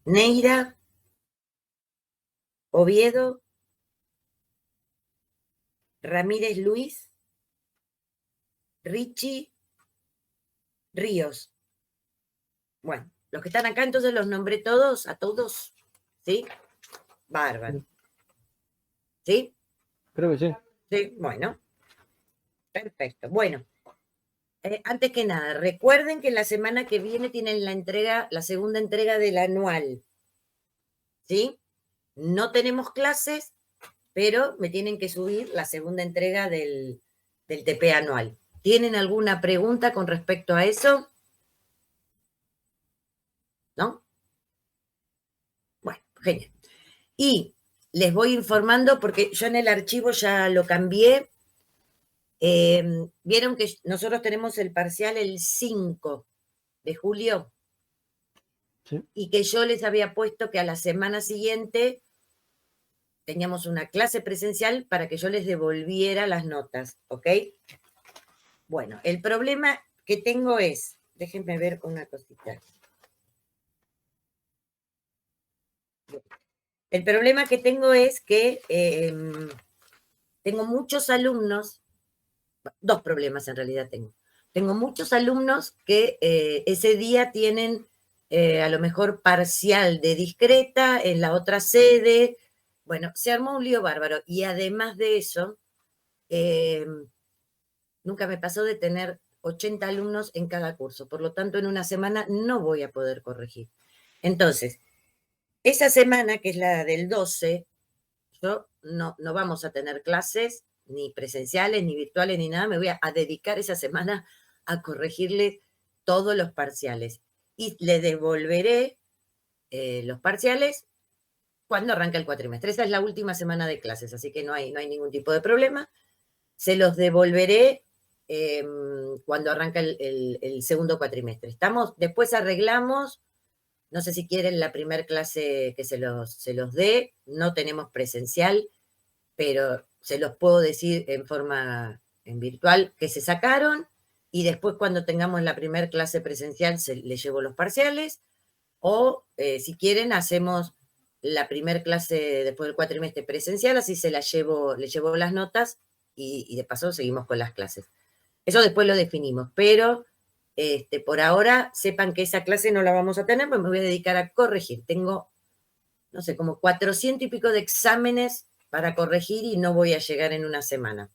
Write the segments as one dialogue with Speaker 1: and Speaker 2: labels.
Speaker 1: Neira, Oviedo, Ramírez Luis, Richie, Ríos. Bueno, los que están acá entonces los nombré todos, a todos, ¿sí? Bárbaro. ¿Sí?
Speaker 2: Creo que sí.
Speaker 1: Sí, bueno. Perfecto. Bueno, antes que nada, recuerden que la semana que viene tienen la segunda entrega del anual. ¿Sí? No tenemos clases, pero me tienen que subir la segunda entrega del TP anual. ¿Tienen alguna pregunta con respecto a eso? ¿No? Bueno, genial. Y les voy informando porque yo en el archivo ya lo cambié. Vieron que nosotros tenemos el parcial el 5 de julio.
Speaker 2: Sí.
Speaker 1: Y que yo les había puesto que a la semana siguiente teníamos una clase presencial para que yo les devolviera las notas, ¿ok? Bueno, el problema que tengo es, déjenme ver una cosita. El problema que tengo es que tengo muchos alumnos, dos problemas en realidad tengo. Tengo muchos alumnos que ese día tienen a lo mejor parcial de discreta en la otra sede. Bueno, se armó un lío bárbaro. Y además de eso, nunca me pasó de tener 80 alumnos en cada curso. Por lo tanto, en una semana no voy a poder corregir. Entonces, esa semana, que es la del 12, yo no vamos a tener clases, ni presenciales, ni virtuales, ni nada. Me voy a dedicar esa semana a corregirle todos los parciales. Y le devolveré los parciales cuando arranca el cuatrimestre. Esa es la última semana de clases, así que no hay ningún tipo de problema. Se los devolveré cuando arranca el segundo cuatrimestre. Después arreglamos, no sé si quieren la primera clase que se los dé, no tenemos presencial, pero se los puedo decir en virtual que se sacaron, y después cuando tengamos la primera clase presencial les llevo los parciales, o si quieren hacemos la primera clase después del cuatrimestre presencial, así les llevo las notas y de paso seguimos con las clases. Eso después lo definimos, pero por ahora sepan que esa clase no la vamos a tener, pues me voy a dedicar a corregir. Tengo, no sé, como 400 y pico de exámenes para corregir y no voy a llegar en una semana.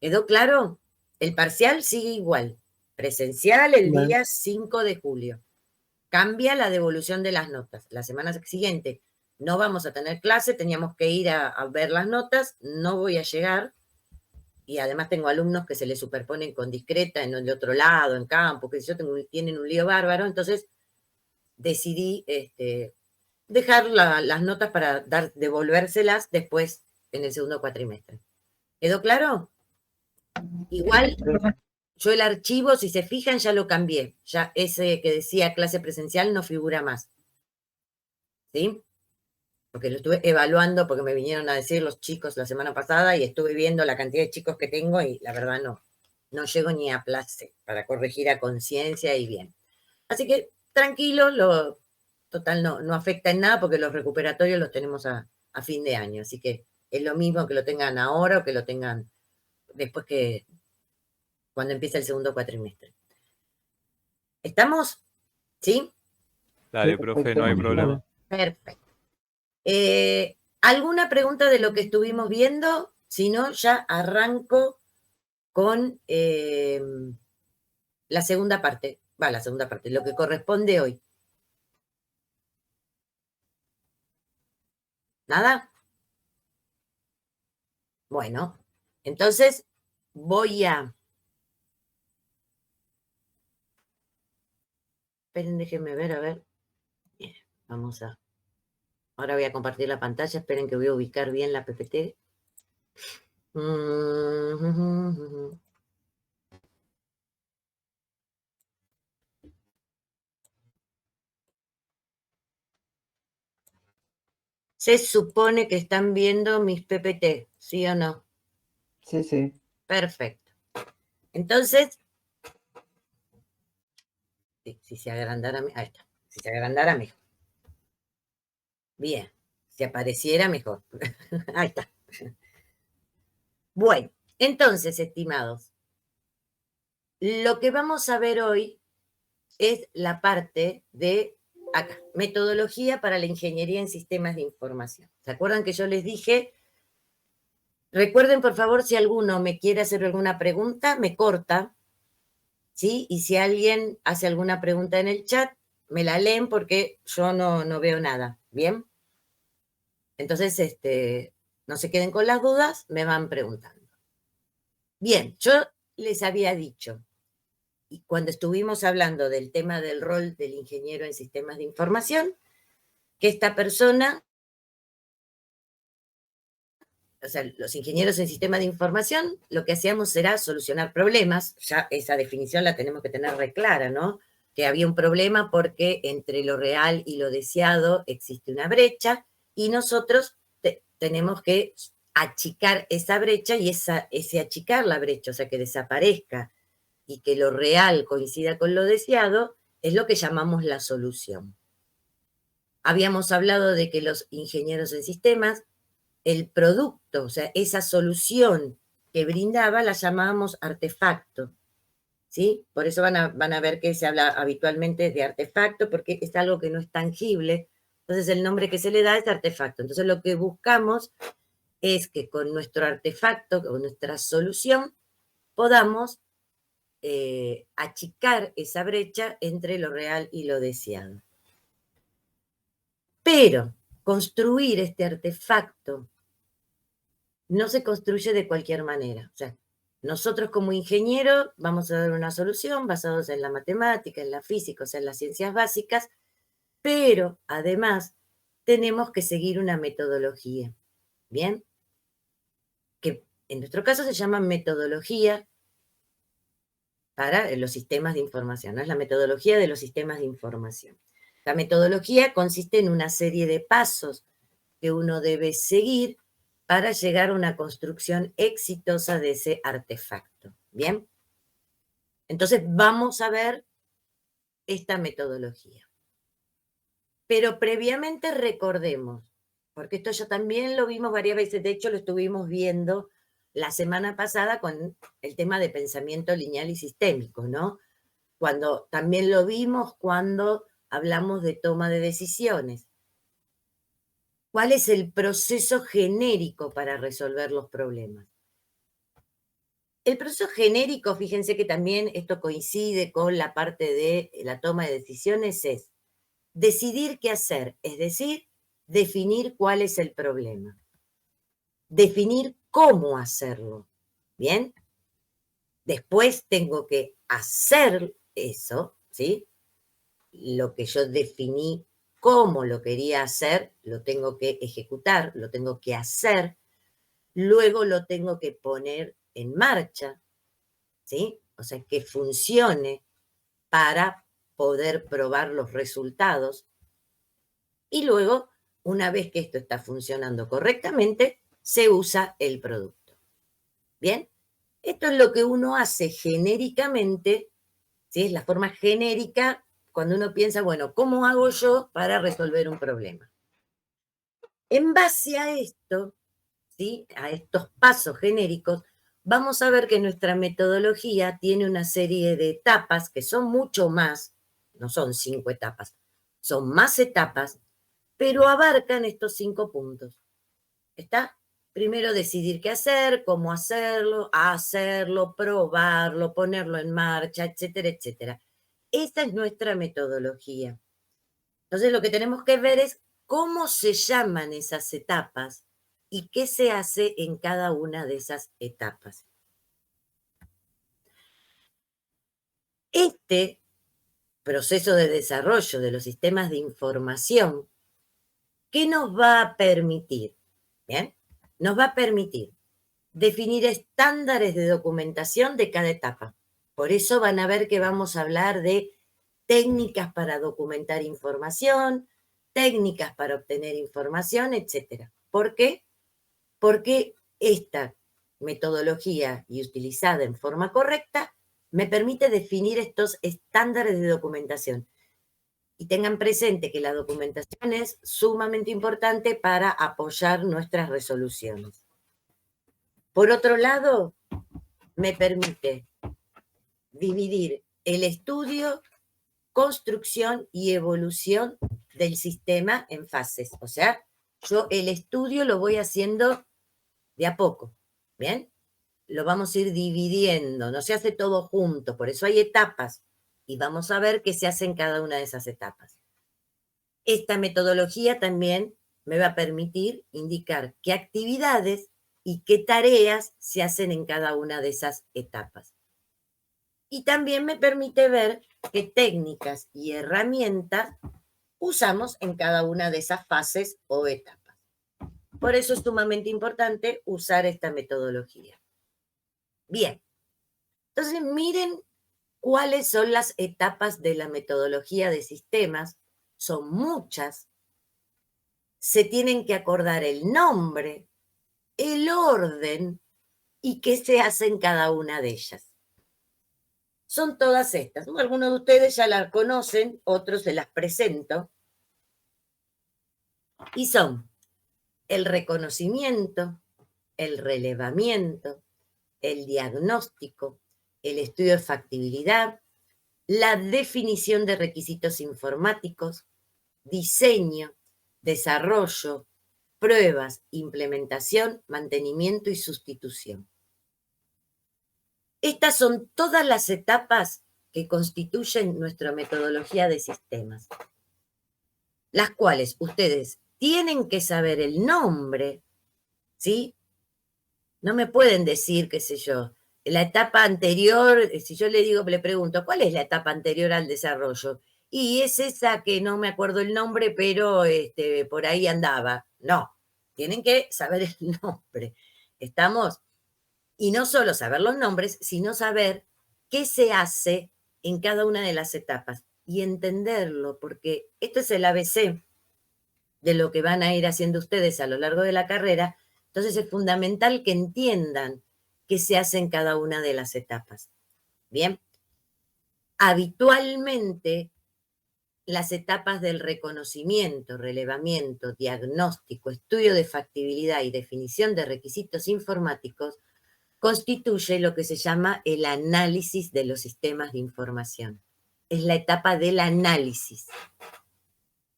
Speaker 1: ¿Quedó claro? El parcial sigue igual. Presencial el día 5 de julio. Cambia la devolución de las notas. La semana siguiente no vamos a tener clase, teníamos que ir a ver las notas, no voy a llegar. Y además tengo alumnos que se les superponen con discreta en el otro lado, en campo, que tienen un lío bárbaro. Entonces decidí dejar las notas para devolvérselas después en el segundo cuatrimestre. ¿Quedó claro? Igual, yo el archivo, si se fijan, ya lo cambié. Ya ese que decía clase presencial no figura más. ¿Sí? Porque lo estuve evaluando, porque me vinieron a decir los chicos la semana pasada y estuve viendo la cantidad de chicos que tengo y la verdad no llego ni a place para corregir a conciencia y bien. Así que tranquilo, total no afecta en nada porque los recuperatorios los tenemos a fin de año, así que es lo mismo que lo tengan ahora o que lo tengan después cuando empiece el segundo cuatrimestre. ¿Estamos? ¿Sí?
Speaker 3: Dale, profe, no hay problema.
Speaker 1: Perfecto. ¿Alguna pregunta de lo que estuvimos viendo? Si no, ya arranco con la segunda parte. La segunda parte, lo que corresponde hoy. ¿Nada? Bueno, entonces voy a... Esperen, déjenme ver, a ver. Bien, vamos a... Ahora voy a compartir la pantalla, esperen que voy a ubicar bien la PPT. Se supone que están viendo mis PPT, ¿sí o no?
Speaker 4: Sí, sí.
Speaker 1: Perfecto. Entonces, si se agrandara, ahí está. Si se agrandara, mejor. Bien, si apareciera, mejor. Ahí está. Bueno, entonces, estimados, lo que vamos a ver hoy es la parte de acá, metodología para la ingeniería en sistemas de información. ¿Se acuerdan que yo les dije? Recuerden, por favor, si alguno me quiere hacer alguna pregunta, me corta, ¿sí? Y si alguien hace alguna pregunta en el chat, me la leen porque yo no veo nada, ¿bien? Entonces, no se queden con las dudas, me van preguntando. Bien, yo les había dicho, y cuando estuvimos hablando del tema del rol del ingeniero en sistemas de información, que esta persona, o sea, los ingenieros en sistemas de información, lo que hacíamos era solucionar problemas, ya esa definición la tenemos que tener re clara, ¿no? Que había un problema porque entre lo real y lo deseado existe una brecha y nosotros tenemos que achicar esa brecha y ese achicar la brecha, o sea, que desaparezca y que lo real coincida con lo deseado, es lo que llamamos la solución. Habíamos hablado de que los ingenieros en sistemas, el producto, o sea, esa solución que brindaba, la llamábamos artefacto, ¿sí? Por eso van a ver que se habla habitualmente de artefacto, porque es algo que no es tangible, entonces el nombre que se le da es artefacto. Entonces lo que buscamos es que con nuestro artefacto, con nuestra solución, podamos achicar esa brecha entre lo real y lo deseado. Pero construir este artefacto no se construye de cualquier manera. O sea, nosotros como ingenieros vamos a dar una solución basados en la matemática, en la física, o sea, en las ciencias básicas, pero además tenemos que seguir una metodología, ¿bien? Que en nuestro caso se llama metodología para los sistemas de información, ¿no? Es la metodología de los sistemas de información. La metodología consiste en una serie de pasos que uno debe seguir para llegar a una construcción exitosa de ese artefacto. ¿Bien? Entonces vamos a ver esta metodología. Pero previamente recordemos, porque esto ya también lo vimos varias veces, de hecho lo estuvimos viendo la semana pasada con el tema de pensamiento lineal y sistémico, ¿no? Cuando también lo vimos cuando hablamos de toma de decisiones. ¿Cuál es el proceso genérico para resolver los problemas? El proceso genérico, fíjense que también esto coincide con la parte de la toma de decisiones, es decidir qué hacer, es decir, definir cuál es el problema. Definir cómo hacerlo, ¿bien? Después tengo que hacer eso, ¿sí? Lo que yo definí cómo lo quería hacer, lo tengo que ejecutar, lo tengo que hacer, luego lo tengo que poner en marcha, ¿sí? O sea, que funcione para poder probar los resultados. Y luego, una vez que esto está funcionando correctamente, se usa el producto. ¿Bien? Esto es lo que uno hace genéricamente, ¿sí? Es la forma genérica cuando uno piensa, bueno, ¿cómo hago yo para resolver un problema? En base a esto, ¿sí? A estos pasos genéricos, vamos a ver que nuestra metodología tiene una serie de etapas que son mucho más, no son 5 etapas, son más etapas, pero abarcan estos 5 puntos. ¿Está? Primero decidir qué hacer, cómo hacerlo, probarlo, ponerlo en marcha, etcétera, etcétera. Esta es nuestra metodología. Entonces lo que tenemos que ver es cómo se llaman esas etapas y qué se hace en cada una de esas etapas. Este proceso de desarrollo de los sistemas de información, ¿qué nos va a permitir? ¿Bien? Nos va a permitir definir estándares de documentación de cada etapa. Por eso van a ver que vamos a hablar de técnicas para documentar información, técnicas para obtener información, etc. ¿Por qué? Porque esta metodología y utilizada en forma correcta me permite definir estos estándares de documentación. Y tengan presente que la documentación es sumamente importante para apoyar nuestras resoluciones. Por otro lado, me permite dividir el estudio, construcción y evolución del sistema en fases. O sea, yo el estudio lo voy haciendo de a poco, ¿bien? Lo vamos a ir dividiendo, no se hace todo junto, por eso hay etapas y vamos a ver qué se hace en cada una de esas etapas. Esta metodología también me va a permitir indicar qué actividades y qué tareas se hacen en cada una de esas etapas. Y también me permite ver qué técnicas y herramientas usamos en cada una de esas fases o etapas. Por eso es sumamente importante usar esta metodología. Bien, entonces miren cuáles son las etapas de la metodología de sistemas. Son muchas. Se tienen que acordar el nombre, el orden y qué se hace en cada una de ellas. Son todas estas. Algunos de ustedes ya las conocen, otros se las presento. Y son el reconocimiento, el relevamiento, el diagnóstico, el estudio de factibilidad, la definición de requisitos informáticos, diseño, desarrollo, pruebas, implementación, mantenimiento y sustitución. Estas son todas las etapas que constituyen nuestra metodología de sistemas, las cuales ustedes tienen que saber el nombre, ¿sí? No me pueden decir, qué sé yo, la etapa anterior, si yo le pregunto, ¿cuál es la etapa anterior al desarrollo? Y es esa que no me acuerdo el nombre, pero por ahí andaba. No, tienen que saber el nombre. ¿Estamos? Y no solo saber los nombres, sino saber qué se hace en cada una de las etapas y entenderlo, porque esto es el ABC de lo que van a ir haciendo ustedes a lo largo de la carrera. Entonces es fundamental que entiendan qué se hace en cada una de las etapas. Bien, habitualmente las etapas del reconocimiento, relevamiento, diagnóstico, estudio de factibilidad y definición de requisitos informáticos constituye lo que se llama el análisis de los sistemas de información. Es la etapa del análisis.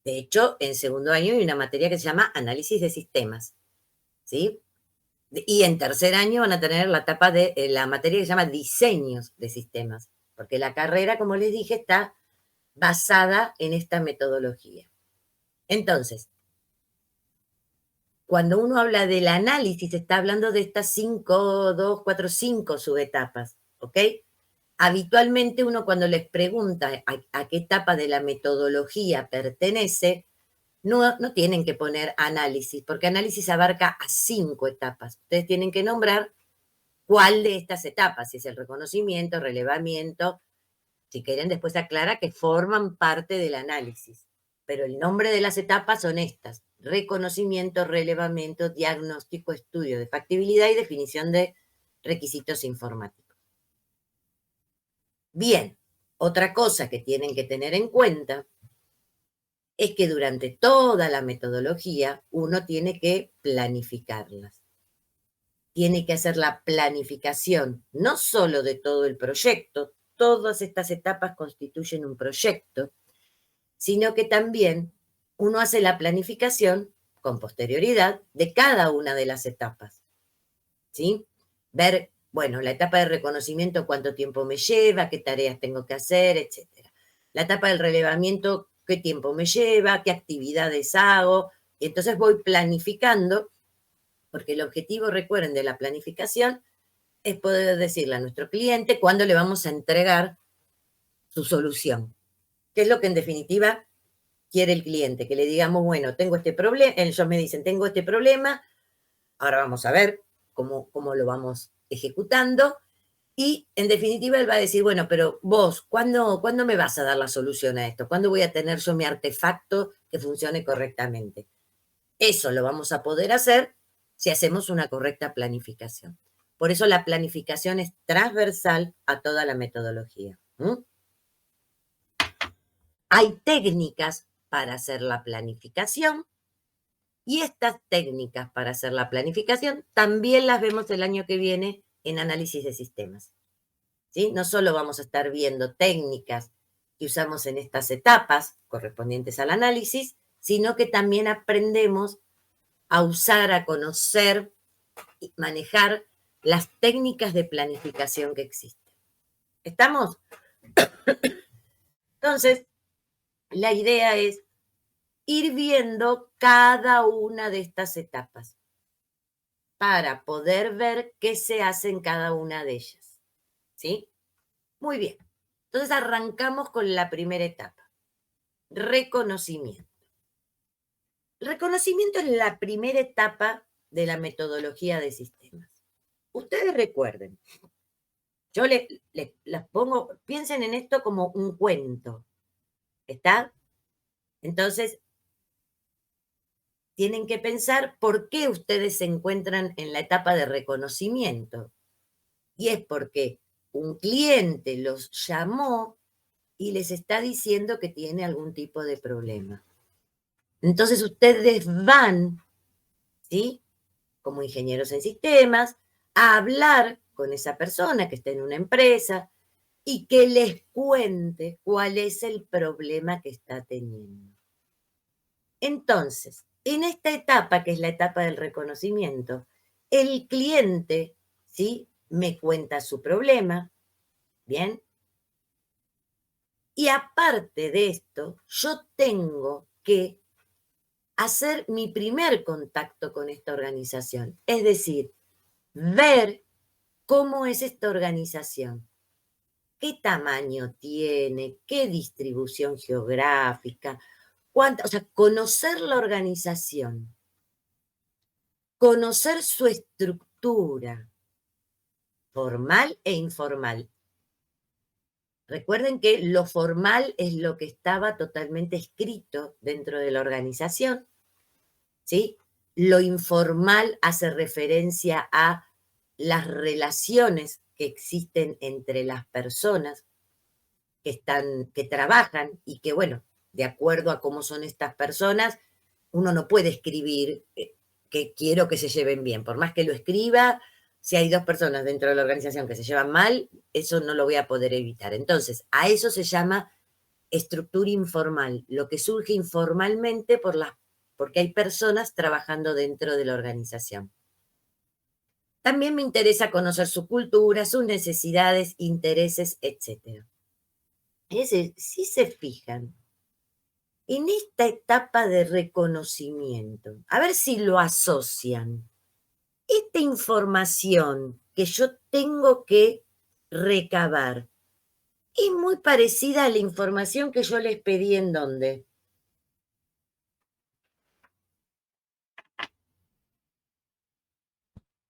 Speaker 1: De hecho, en segundo año hay una materia que se llama análisis de sistemas, ¿sí? Y en tercer año van a tener la etapa de la materia que se llama diseños de sistemas, porque la carrera, como les dije, está basada en esta metodología. Entonces, cuando uno habla del análisis, está hablando de estas 5, 2, 4, 5 subetapas, ¿ok? Habitualmente uno cuando les pregunta a qué etapa de la metodología pertenece, no tienen que poner análisis, porque análisis abarca a 5 etapas. Ustedes tienen que nombrar cuál de estas etapas, si es el reconocimiento, relevamiento, si quieren después aclara que forman parte del análisis. Pero el nombre de las etapas son estas: reconocimiento, relevamiento, diagnóstico, estudio de factibilidad y definición de requisitos informáticos. Bien, otra cosa que tienen que tener en cuenta es que durante toda la metodología uno tiene que planificarlas. Tiene que hacer la planificación no solo de todo el proyecto, todas estas etapas constituyen un proyecto, sino que también uno hace la planificación con posterioridad de cada una de las etapas, ¿sí? Ver, bueno, la etapa de reconocimiento, cuánto tiempo me lleva, qué tareas tengo que hacer, etc. La etapa del relevamiento, qué tiempo me lleva, qué actividades hago. Y entonces voy planificando, porque el objetivo, recuerden, de la planificación es poder decirle a nuestro cliente cuándo le vamos a entregar su solución. ¿Qué es lo que en definitiva quiere el cliente? Que le digamos, bueno, tengo este problema, ellos me dicen, tengo este problema, ahora vamos a ver cómo lo vamos ejecutando, y en definitiva él va a decir, bueno, pero vos, ¿cuándo me vas a dar la solución a esto? ¿Cuándo voy a tener yo mi artefacto que funcione correctamente? Eso lo vamos a poder hacer si hacemos una correcta planificación. Por eso la planificación es transversal a toda la metodología. Hay técnicas para hacer la planificación y estas técnicas para hacer la planificación también las vemos el año que viene en análisis de sistemas. ¿Sí? No solo vamos a estar viendo técnicas que usamos en estas etapas correspondientes al análisis, sino que también aprendemos a usar, a conocer y manejar las técnicas de planificación que existen. ¿Estamos? Entonces, la idea es ir viendo cada una de estas etapas para poder ver qué se hace en cada una de ellas. ¿Sí? Muy bien. Entonces arrancamos con la primera etapa. Reconocimiento. El reconocimiento es la primera etapa de la metodología de sistemas. Ustedes recuerden, yo las pongo, piensen en esto como un cuento. ¿Está? Entonces, tienen que pensar por qué ustedes se encuentran en la etapa de reconocimiento. Y es porque un cliente los llamó y les está diciendo que tiene algún tipo de problema. Entonces ustedes van, ¿sí? Como ingenieros en sistemas, a hablar con esa persona que está en una empresa y que les cuente cuál es el problema que está teniendo. Entonces, en esta etapa, que es la etapa del reconocimiento, el cliente, ¿sí? Me cuenta su problema, ¿bien? Y aparte de esto, yo tengo que hacer mi primer contacto con esta organización, es decir, ver cómo es esta organización, qué tamaño tiene, qué distribución geográfica, o sea, conocer la organización, conocer su estructura formal e informal. Recuerden que lo formal es lo que estaba totalmente escrito dentro de la organización, ¿sí? Lo informal hace referencia a las relaciones que existen entre las personas que trabajan y que, bueno, de acuerdo a cómo son estas personas, uno no puede escribir que quiero que se lleven bien. Por más que lo escriba, si hay dos personas dentro de la organización que se llevan mal, eso no lo voy a poder evitar. Entonces, a eso se llama estructura informal, lo que surge informalmente porque hay personas trabajando dentro de la organización. También me interesa conocer su cultura, sus necesidades, intereses, etc. Es decir, si se fijan, en esta etapa de reconocimiento, a ver si lo asocian. Esta información que yo tengo que recabar es muy parecida a la información que yo les pedí en dónde.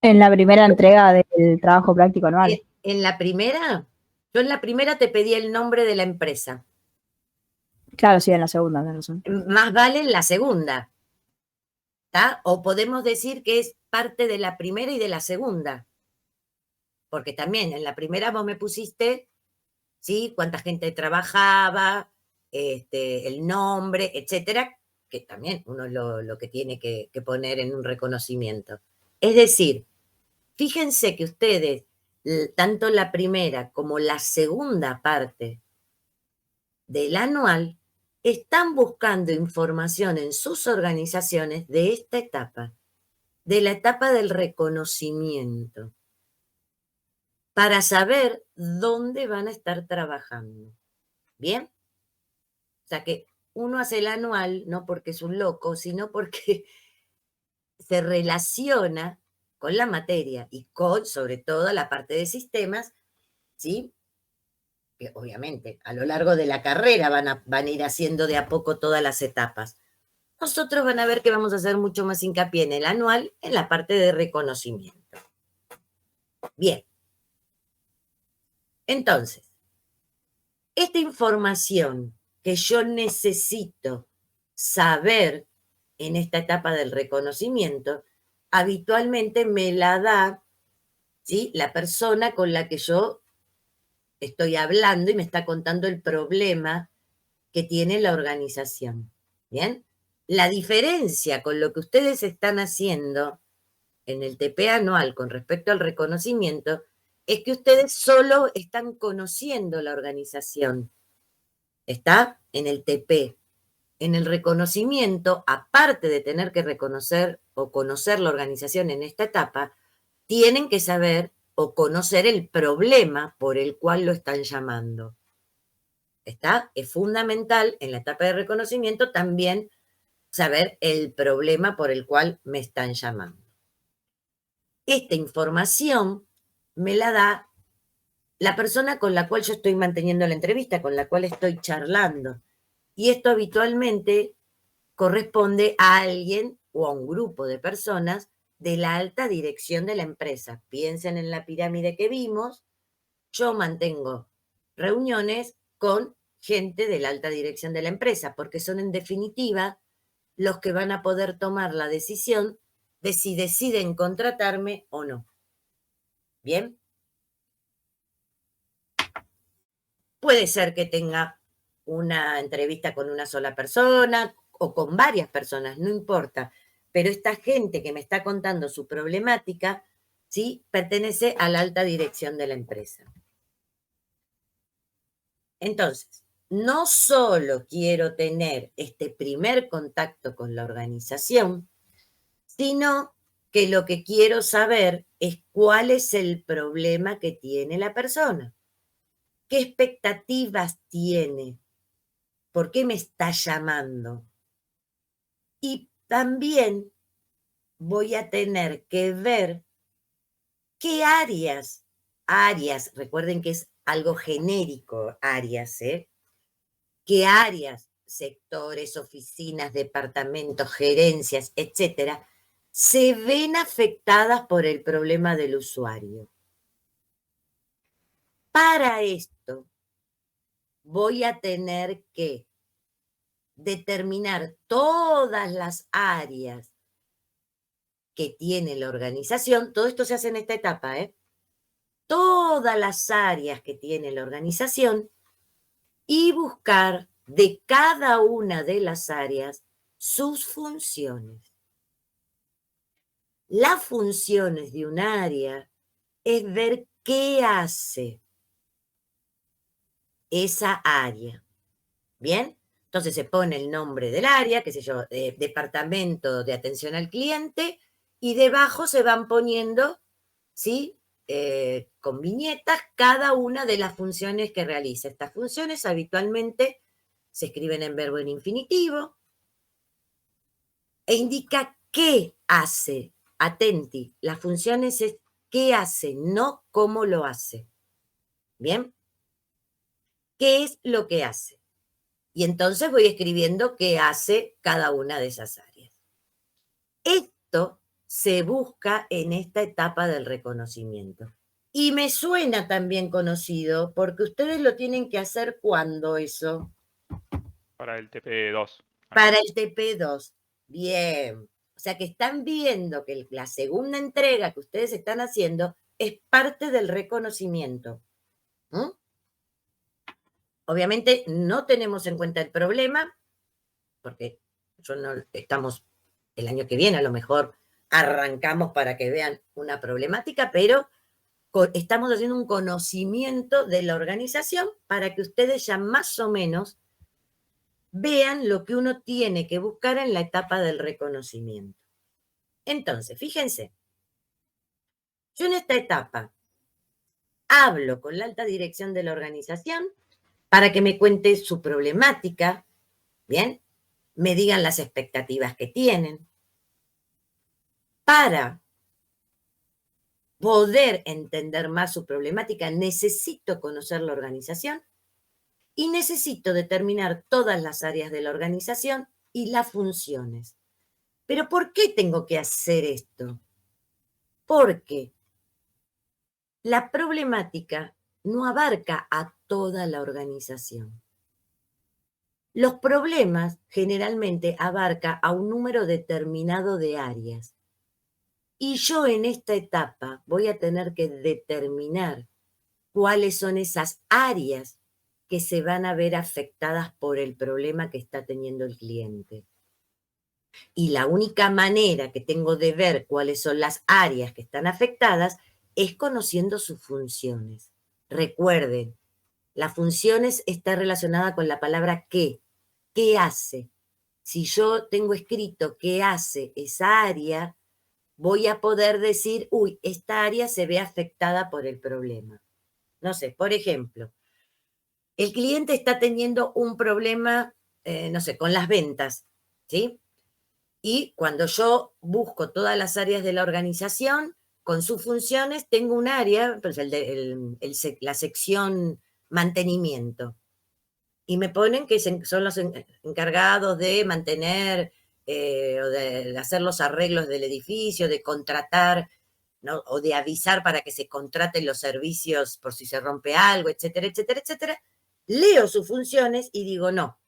Speaker 4: En la primera entrega del trabajo práctico anual.
Speaker 1: ¿En la primera? Yo en la primera te pedí el nombre de la empresa.
Speaker 4: Claro, sí, en la segunda, tenés razón.
Speaker 1: Más vale en la segunda. ¿Está? O podemos decir que es parte de la primera y de la segunda. Porque también en la primera vos me pusiste, ¿sí? Cuánta gente trabajaba, el nombre, etcétera, que también uno lo que tiene que poner en un reconocimiento. Es decir, fíjense que ustedes, tanto la primera como la segunda parte del anual, están buscando información en sus organizaciones de esta etapa, de la etapa del reconocimiento, para saber dónde van a estar trabajando. ¿Bien? O sea que uno hace el anual no porque es un loco, sino porque se relaciona con la materia y con, sobre todo, la parte de sistemas, ¿sí? Que obviamente a lo largo de la carrera van a ir haciendo de a poco todas las etapas. Nosotros van a ver que vamos a hacer mucho más hincapié en el anual, en la parte de reconocimiento. Bien. Entonces, esta información que yo necesito saber en esta etapa del reconocimiento, habitualmente me la da, ¿sí? La persona con la que yo estoy hablando y me está contando el problema que tiene la organización. ¿Bien? La diferencia con lo que ustedes están haciendo en el TP anual con respecto al reconocimiento es que ustedes solo están conociendo la organización. Está en el TP. En el reconocimiento, aparte de tener que reconocer o conocer la organización en esta etapa, tienen que saber o conocer el problema por el cual lo están llamando. ¿Está? Es fundamental en la etapa de reconocimiento también saber el problema por el cual me están llamando. Esta información me la da la persona con la cual yo estoy manteniendo la entrevista, con la cual estoy charlando. Y esto habitualmente corresponde a alguien o a un grupo de personas de la alta dirección de la empresa. Piensen en la pirámide que vimos. Yo mantengo reuniones con gente de la alta dirección de la empresa, porque son en definitiva los que van a poder tomar la decisión de si deciden contratarme o no. ¿Bien? Puede ser que tenga una entrevista con una sola persona o con varias personas, no importa. Pero esta gente que me está contando su problemática, ¿sí?, pertenece a la alta dirección de la empresa. Entonces, no solo quiero tener este primer contacto con la organización, sino que lo que quiero saber es cuál es el problema que tiene la persona. ¿Qué expectativas tiene? ¿Por qué me está llamando? Y también voy a tener que ver qué áreas, recuerden que es algo genérico, áreas, qué áreas, sectores, oficinas, departamentos, gerencias, etcétera, se ven afectadas por el problema del usuario. Para esto, voy a tener que determinar todas las áreas que tiene la organización. Todo esto se hace en esta etapa, todas las áreas que tiene la organización y buscar de cada una de las áreas sus funciones. Las funciones de un área es ver qué hace esa área. ¿Bien? Entonces se pone el nombre del área, qué sé yo, departamento de atención al cliente, y debajo se van poniendo, ¿sí?, con viñetas cada una de las funciones que realiza. Estas funciones habitualmente se escriben en verbo en infinitivo e indica qué hace. Atenti, las funciones es qué hace, no cómo lo hace. ¿Bien? ¿Qué es lo que hace? Y entonces voy escribiendo qué hace cada una de esas áreas. Esto se busca en esta etapa del reconocimiento. Y me suena también conocido porque ustedes lo tienen que hacer ¿cuándo eso?
Speaker 3: Para el TP2.
Speaker 1: Para el TP2. Bien. O sea que están viendo que la segunda entrega que ustedes están haciendo es parte del reconocimiento. ¿Mm? Obviamente no tenemos en cuenta el problema, porque estamos el año que viene, a lo mejor arrancamos para que vean una problemática, pero estamos haciendo un conocimiento de la organización para que ustedes ya más o menos vean lo que uno tiene que buscar en la etapa del reconocimiento. Entonces, fíjense, yo en esta etapa hablo con la alta dirección de la organización para que me cuente su problemática, ¿bien? Me digan las expectativas que tienen. Para poder entender más su problemática, necesito conocer la organización y necesito determinar todas las áreas de la organización y las funciones. ¿Pero por qué tengo que hacer esto? Porque la problemática no abarca a toda la organización. Los problemas generalmente abarca a un número determinado de áreas. Y yo en esta etapa voy a tener que determinar cuáles son esas áreas que se van a ver afectadas por el problema que está teniendo el cliente. Y la única manera que tengo de ver cuáles son las áreas que están afectadas es conociendo sus funciones. Recuerden, las funciones está relacionada con la palabra qué. ¿Qué hace? Si yo tengo escrito qué hace esa área, voy a poder decir, uy, esta área se ve afectada por el problema. No sé, por ejemplo, el cliente está teniendo un problema, no sé, con las ventas, ¿sí? Y cuando yo busco todas las áreas de la organización, con sus funciones, tengo un área, pues la sección mantenimiento. Y me ponen que son los encargados de mantener o de hacer los arreglos del edificio, de contratar, ¿no? O de avisar para que se contraten los servicios por si se rompe algo, etcétera, etcétera, etcétera. Leo sus funciones y digo, no,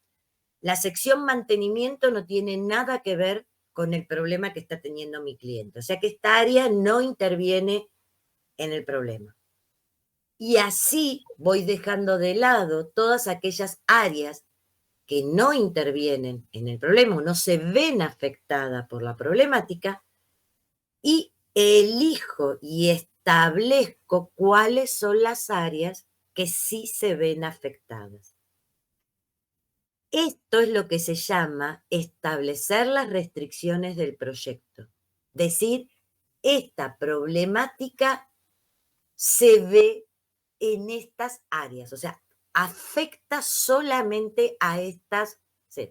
Speaker 1: la sección mantenimiento no tiene nada que ver con el problema que está teniendo mi cliente. O sea que esta área no interviene en el problema. Y así voy dejando de lado todas aquellas áreas que no intervienen en el problema o no se ven afectadas por la problemática y elijo y establezco cuáles son las áreas que sí se ven afectadas. Esto es lo que se llama establecer las restricciones del proyecto. Decir, esta problemática se ve en estas áreas, o sea, afecta solamente a estas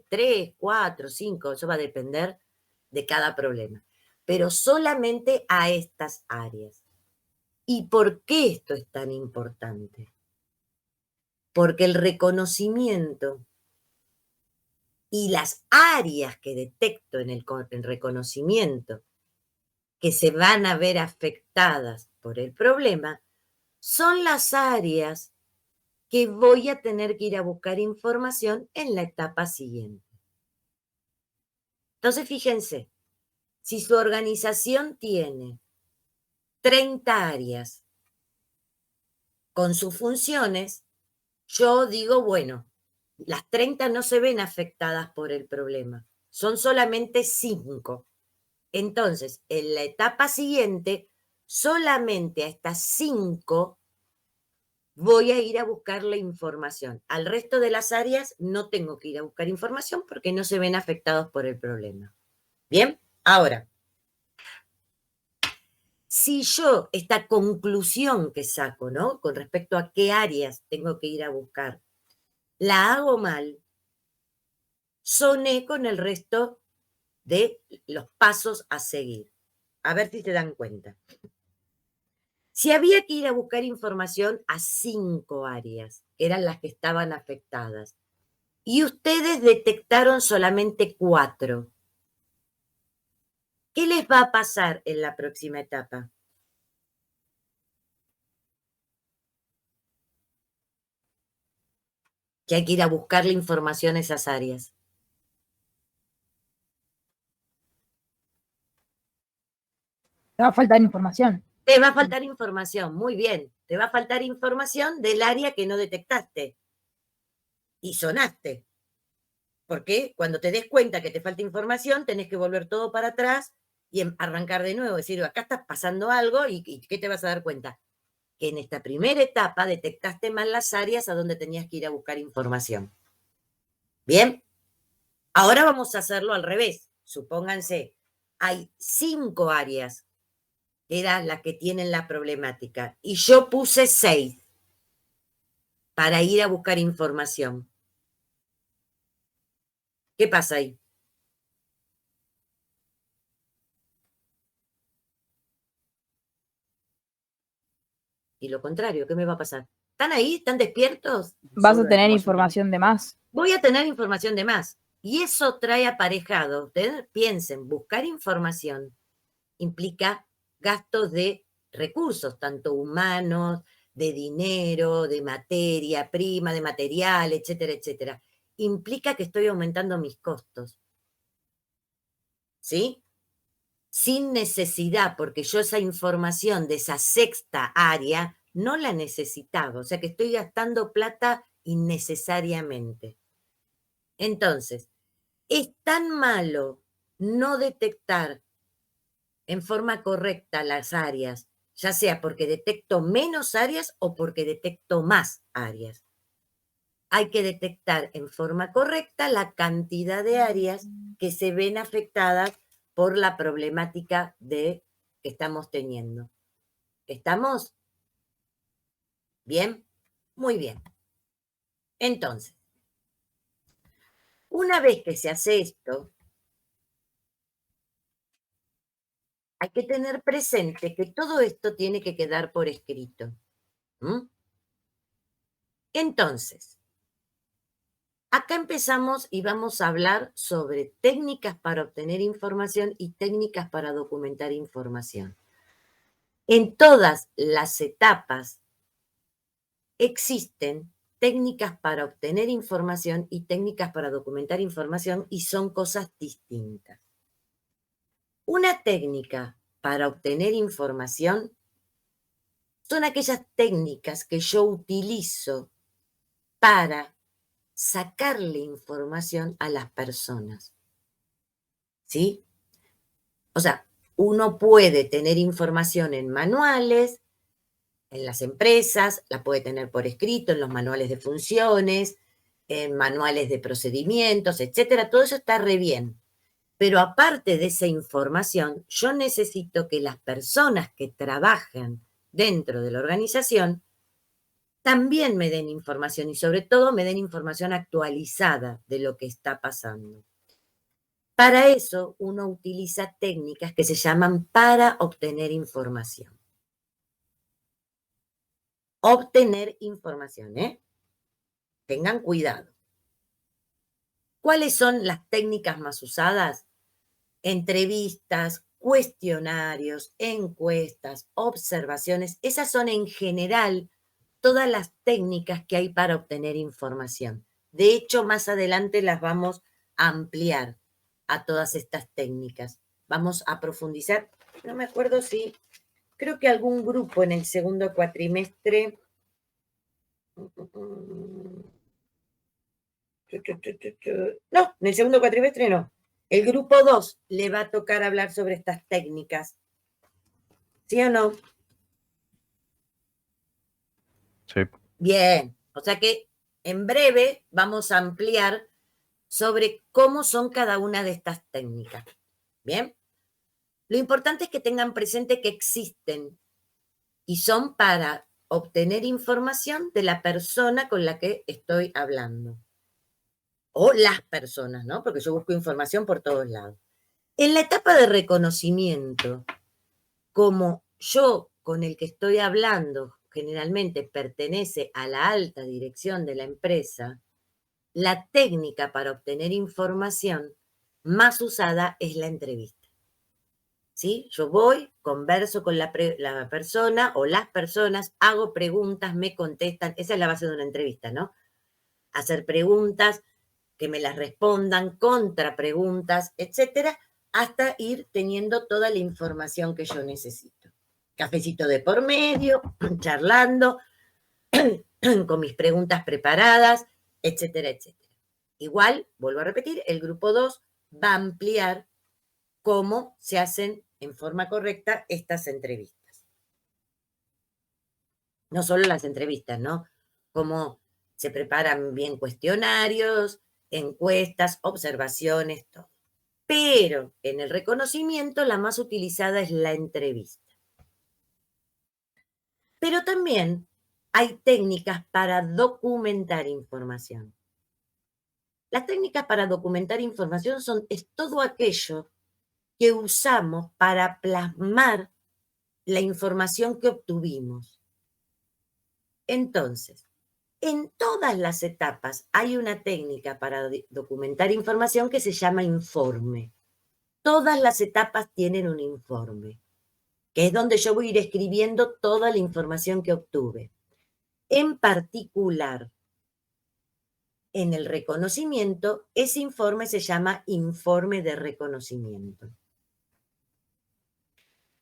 Speaker 1: 3, 4, 5, eso va a depender de cada problema, pero solamente a estas áreas. ¿Y por qué esto es tan importante? Porque el reconocimiento y las áreas que detecto en el reconocimiento que se van a ver afectadas por el problema son las áreas que voy a tener que ir a buscar información en la etapa siguiente. Entonces, fíjense, si su organización tiene 30 áreas con sus funciones, yo digo, bueno, las 30 no se ven afectadas por el problema, son solamente 5. Entonces, en la etapa siguiente, solamente a estas 5 voy a ir a buscar la información. Al resto de las áreas no tengo que ir a buscar información porque no se ven afectados por el problema. Bien, ahora, si yo esta conclusión que saco, ¿no? Con respecto a qué áreas tengo que ir a buscar, la hago mal, soné con el resto de los pasos a seguir. A ver si se dan cuenta. Si había que ir a buscar información a 5 áreas, que eran las que estaban afectadas, y ustedes detectaron solamente 4, ¿qué les va a pasar en la próxima etapa? Que hay que ir a buscarle información a esas áreas.
Speaker 4: Te va a faltar información.
Speaker 1: Te va a faltar información, muy bien. Te va a faltar información del área que no detectaste. Y sonaste. Porque cuando te des cuenta que te falta información, tenés que volver todo para atrás y arrancar de nuevo. Decir, acá está pasando algo y ¿qué te vas a dar cuenta? Que en esta primera etapa detectaste mal las áreas a donde tenías que ir a buscar información. Bien, ahora vamos a hacerlo al revés. Supónganse, hay 5 áreas que eran las que tienen la problemática y yo puse 6 para ir a buscar información. ¿Qué pasa ahí? Y lo contrario, ¿qué me va a pasar? ¿Están ahí? ¿Están despiertos?
Speaker 4: Vas a tener información de más.
Speaker 1: Voy a tener información de más. Y eso trae aparejado, ustedes piensen, buscar información implica gastos de recursos, tanto humanos, de dinero, de materia prima, de material, etcétera, etcétera. Implica que estoy aumentando mis costos. ¿Sí? Sin necesidad, porque yo esa información de esa 6ª área no la necesitaba. O sea que estoy gastando plata innecesariamente. Entonces, es tan malo no detectar en forma correcta las áreas, ya sea porque detecto menos áreas o porque detecto más áreas. Hay que detectar en forma correcta la cantidad de áreas que se ven afectadas por la problemática que estamos teniendo. ¿Estamos? ¿Bien? Muy bien. Entonces, una vez que se hace esto, hay que tener presente que todo esto tiene que quedar por escrito. ¿Mm? Entonces, acá empezamos y vamos a hablar sobre técnicas para obtener información y técnicas para documentar información. En todas las etapas existen técnicas para obtener información y técnicas para documentar información y son cosas distintas. Una técnica para obtener información son aquellas técnicas que yo utilizo para sacarle información a las personas. ¿Sí? O sea, uno puede tener información en manuales, en las empresas, la puede tener por escrito, en los manuales de funciones, en manuales de procedimientos, etcétera. Todo eso está re bien. Pero aparte de esa información, yo necesito que las personas que trabajan dentro de la organización también me den información y sobre todo me den información actualizada de lo que está pasando. Para eso uno utiliza técnicas que se llaman para obtener información. Obtener información, ¿eh? Tengan cuidado. ¿Cuáles son las técnicas más usadas? Entrevistas, cuestionarios, encuestas, observaciones. Esas son en general todas las técnicas que hay para obtener información. De hecho, más adelante las vamos a ampliar a todas estas técnicas. Vamos a profundizar. No me acuerdo si, creo que algún grupo en el segundo cuatrimestre. No, en el segundo cuatrimestre no. El grupo 2 le va a tocar hablar sobre estas técnicas. ¿Sí o no?
Speaker 3: Sí.
Speaker 1: Bien, o sea que en breve vamos a ampliar sobre cómo son cada una de estas técnicas. Bien, lo importante es que tengan presente que existen y son para obtener información de la persona con la que estoy hablando. O las personas, ¿no? Porque yo busco información por todos lados. En la etapa de reconocimiento, como yo con el que estoy hablando generalmente pertenece a la alta dirección de la empresa, la técnica para obtener información más usada es la entrevista. ¿Sí? Yo voy, converso con la persona o las personas, hago preguntas, me contestan. Esa es la base de una entrevista, ¿no? Hacer preguntas, que me las respondan, contrapreguntas, etcétera, hasta ir teniendo toda la información que yo necesito. Cafecito de por medio, charlando, con mis preguntas preparadas, etcétera, etcétera. Igual, vuelvo a repetir, el grupo 2 va a ampliar cómo se hacen en forma correcta estas entrevistas. No solo las entrevistas, ¿no? Cómo se preparan bien cuestionarios, encuestas, observaciones, todo. Pero en el reconocimiento la más utilizada es la entrevista. Pero también hay técnicas para documentar información. Las técnicas para documentar información es todo aquello que usamos para plasmar la información que obtuvimos. Entonces, en todas las etapas hay una técnica para documentar información que se llama informe. Todas las etapas tienen un informe, que es donde yo voy a ir escribiendo toda la información que obtuve. En particular, en el reconocimiento, ese informe se llama informe de reconocimiento.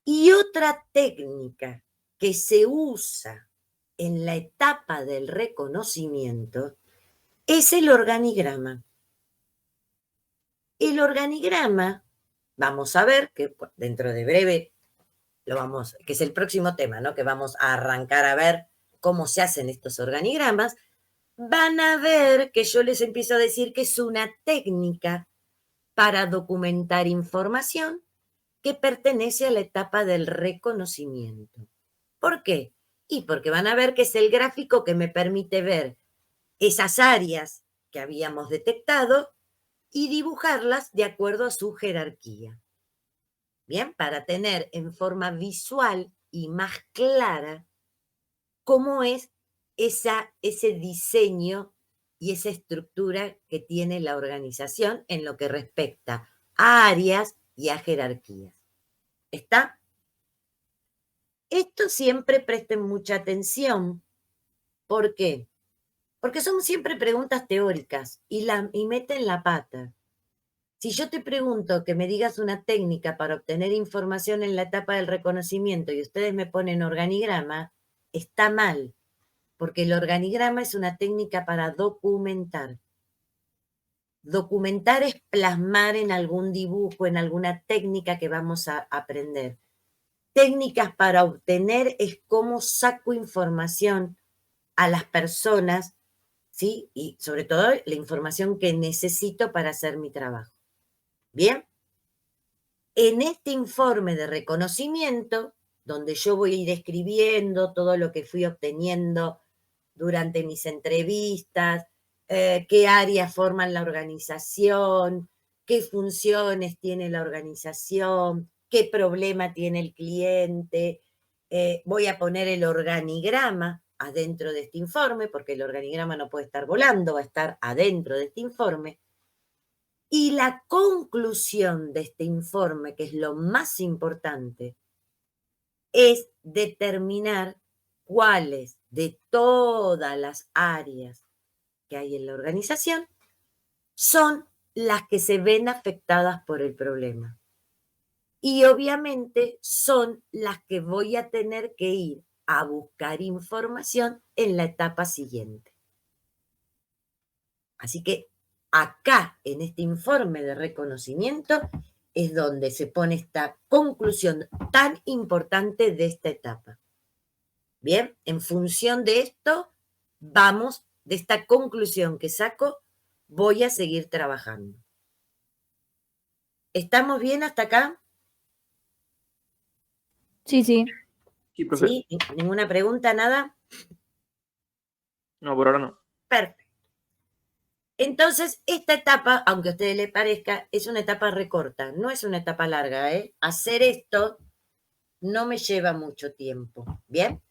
Speaker 1: Y otra técnica que se usa en la etapa del reconocimiento es el organigrama. El organigrama, vamos a ver, que dentro de breve que es el próximo tema, ¿no? Que vamos a arrancar a ver cómo se hacen estos organigramas, van a ver que yo les empiezo a decir que es una técnica para documentar información que pertenece a la etapa del reconocimiento. ¿Por qué? Y porque van a ver que es el gráfico que me permite ver esas áreas que habíamos detectado y dibujarlas de acuerdo a su jerarquía. Bien, para tener en forma visual y más clara cómo es ese diseño y esa estructura que tiene la organización en lo que respecta a áreas y a jerarquías. ¿Está? Esto siempre presten mucha atención. ¿Por qué? Porque son siempre preguntas teóricas y meten la pata. Si yo te pregunto que me digas una técnica para obtener información en la etapa del reconocimiento y ustedes me ponen organigrama, está mal, porque el organigrama es una técnica para documentar. Documentar es plasmar en algún dibujo, en alguna técnica que vamos a aprender. Técnicas para obtener es cómo saco información a las personas, ¿sí? Y sobre todo la información que necesito para hacer mi trabajo. Bien, en este informe de reconocimiento, donde yo voy a ir escribiendo todo lo que fui obteniendo durante mis entrevistas, qué áreas forman la organización, qué funciones tiene la organización, qué problema tiene el cliente. Voy a poner el organigrama adentro de este informe, porque el organigrama no puede estar volando, va a estar adentro de este informe. Y la conclusión de este informe, que es lo más importante, es determinar cuáles de todas las áreas que hay en la organización son las que se ven afectadas por el problema. Y obviamente son las que voy a tener que ir a buscar información en la etapa siguiente. Así que acá, en este informe de reconocimiento, es donde se pone esta conclusión tan importante de esta etapa. Bien, en función de esto, vamos, de esta conclusión que saco, voy a seguir trabajando. ¿Estamos bien hasta acá?
Speaker 4: Sí, sí.
Speaker 3: Sí, profe.
Speaker 1: ¿Sí? ¿Ninguna pregunta, nada?
Speaker 3: No, por ahora no.
Speaker 1: Perfecto. Entonces, esta etapa, aunque a ustedes les parezca, es una etapa recorta, no es una etapa larga, ¿eh? Hacer esto no me lleva mucho tiempo, ¿bien?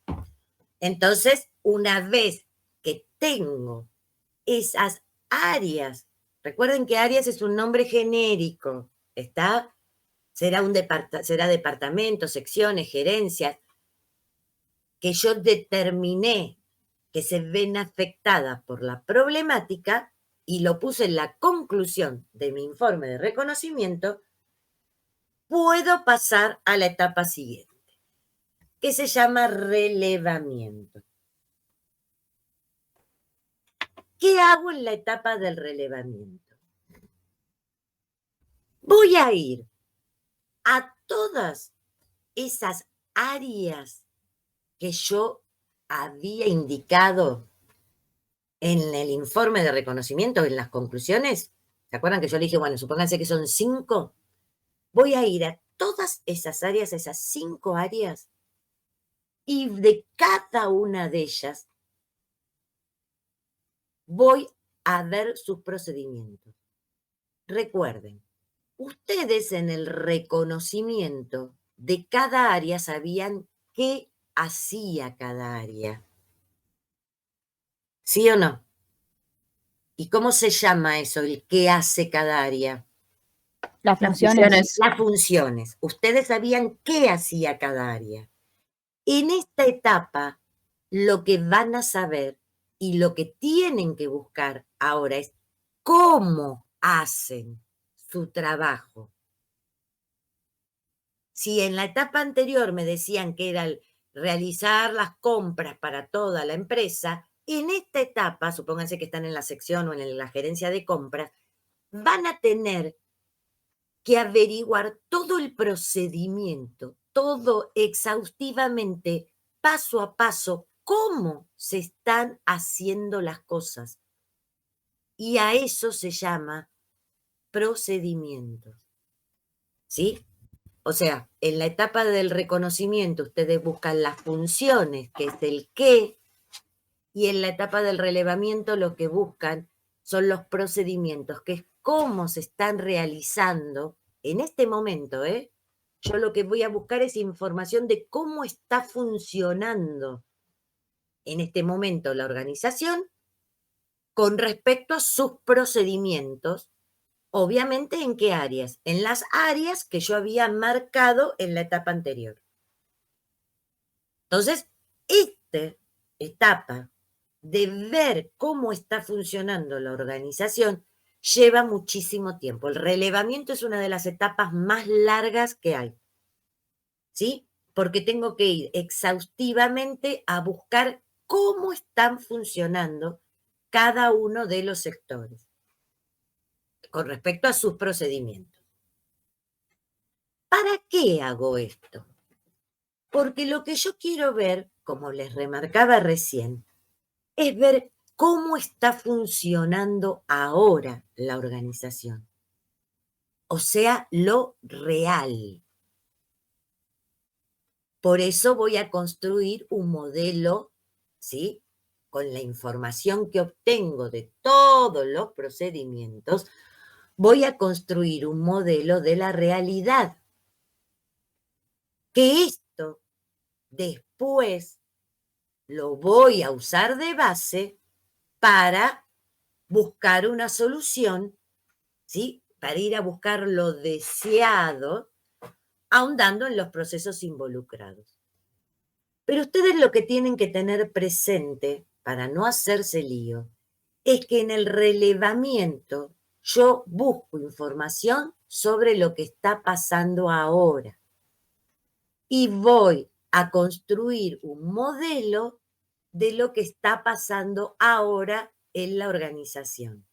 Speaker 1: Entonces, una vez que tengo esas áreas, recuerden que áreas es un nombre genérico, ¿está? Será departamento, secciones, gerencias, que yo determiné que se ven afectadas por la problemática y lo puse en la conclusión de mi informe de reconocimiento, puedo pasar a la etapa siguiente, que se llama relevamiento. ¿Qué hago en la etapa del relevamiento? Voy a ir a todas esas áreas que yo había indicado en el informe de reconocimiento, en las conclusiones. ¿Se acuerdan que yo le dije, bueno, supónganse que son 5? Voy a ir a todas esas áreas, esas 5 áreas, y de cada una de ellas voy a ver sus procedimientos. Recuerden, ustedes en el reconocimiento de cada área sabían qué hacía cada área. ¿Sí o no? ¿Y cómo se llama eso, el qué hace cada área?
Speaker 4: Las funciones.
Speaker 1: Las funciones. Ustedes sabían qué hacía cada área. En esta etapa, lo que van a saber y lo que tienen que buscar ahora es cómo hacen su trabajo. Si en la etapa anterior me decían que era realizar las compras para toda la empresa, en esta etapa, supónganse que están en la sección o en la gerencia de compras, van a tener que averiguar todo el procedimiento, todo exhaustivamente, paso a paso, cómo se están haciendo las cosas. Y a eso se llama procedimientos. ¿Sí? O sea, en la etapa del reconocimiento ustedes buscan las funciones, que es el qué, y en la etapa del relevamiento lo que buscan son los procedimientos, que es cómo se están realizando en este momento, ¿eh? Yo lo que voy a buscar es información de cómo está funcionando en este momento la organización con respecto a sus procedimientos. Obviamente, ¿en qué áreas? En las áreas que yo había marcado en la etapa anterior. Entonces, esta etapa de ver cómo está funcionando la organización lleva muchísimo tiempo. El relevamiento es una de las etapas más largas que hay, ¿sí? Porque tengo que ir exhaustivamente a buscar cómo están funcionando cada uno de los sectores con respecto a sus procedimientos. ¿Para qué hago esto? Porque lo que yo quiero ver, como les remarcaba recién, es ver cómo está funcionando ahora la organización. O sea, lo real. Por eso voy a construir un modelo, ¿sí? Con la información que obtengo de todos los procedimientos, voy a construir un modelo de la realidad. Que esto después lo voy a usar de base para buscar una solución, ¿sí? Para ir a buscar lo deseado, ahondando en los procesos involucrados. Pero ustedes lo que tienen que tener presente, para no hacerse lío, es que en el relevamiento yo busco información sobre lo que está pasando ahora. Y voy a construir un modelo de lo que está pasando ahora en la organización.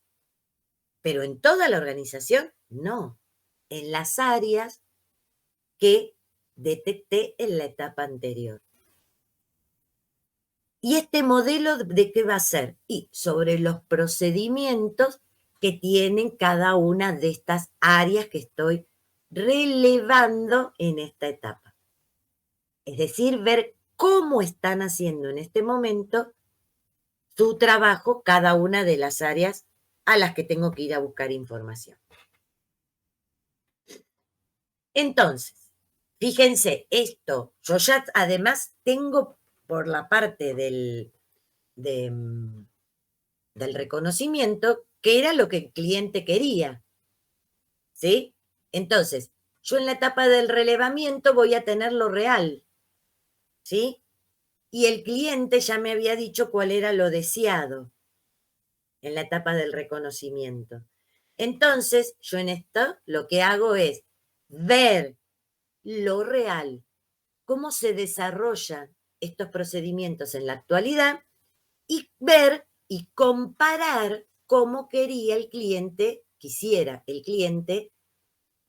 Speaker 1: Pero en toda la organización, no. En las áreas que detecté en la etapa anterior. ¿Y este modelo de qué va a ser? Y sobre los procedimientos que tienen cada una de estas áreas que estoy relevando en esta etapa. Es decir, ver cómo están haciendo en este momento su trabajo cada una de las áreas a las que tengo que ir a buscar información. Entonces, fíjense, esto, yo ya además tengo por la parte del reconocimiento que era lo que el cliente quería, ¿sí? Entonces, yo en la etapa del relevamiento voy a tener lo real, ¿sí? Y el cliente ya me había dicho cuál era lo deseado en la etapa del reconocimiento. Entonces, yo en esto lo que hago es ver lo real, cómo se desarrollan estos procedimientos en la actualidad y ver y comparar cómo quería el cliente, quisiera el cliente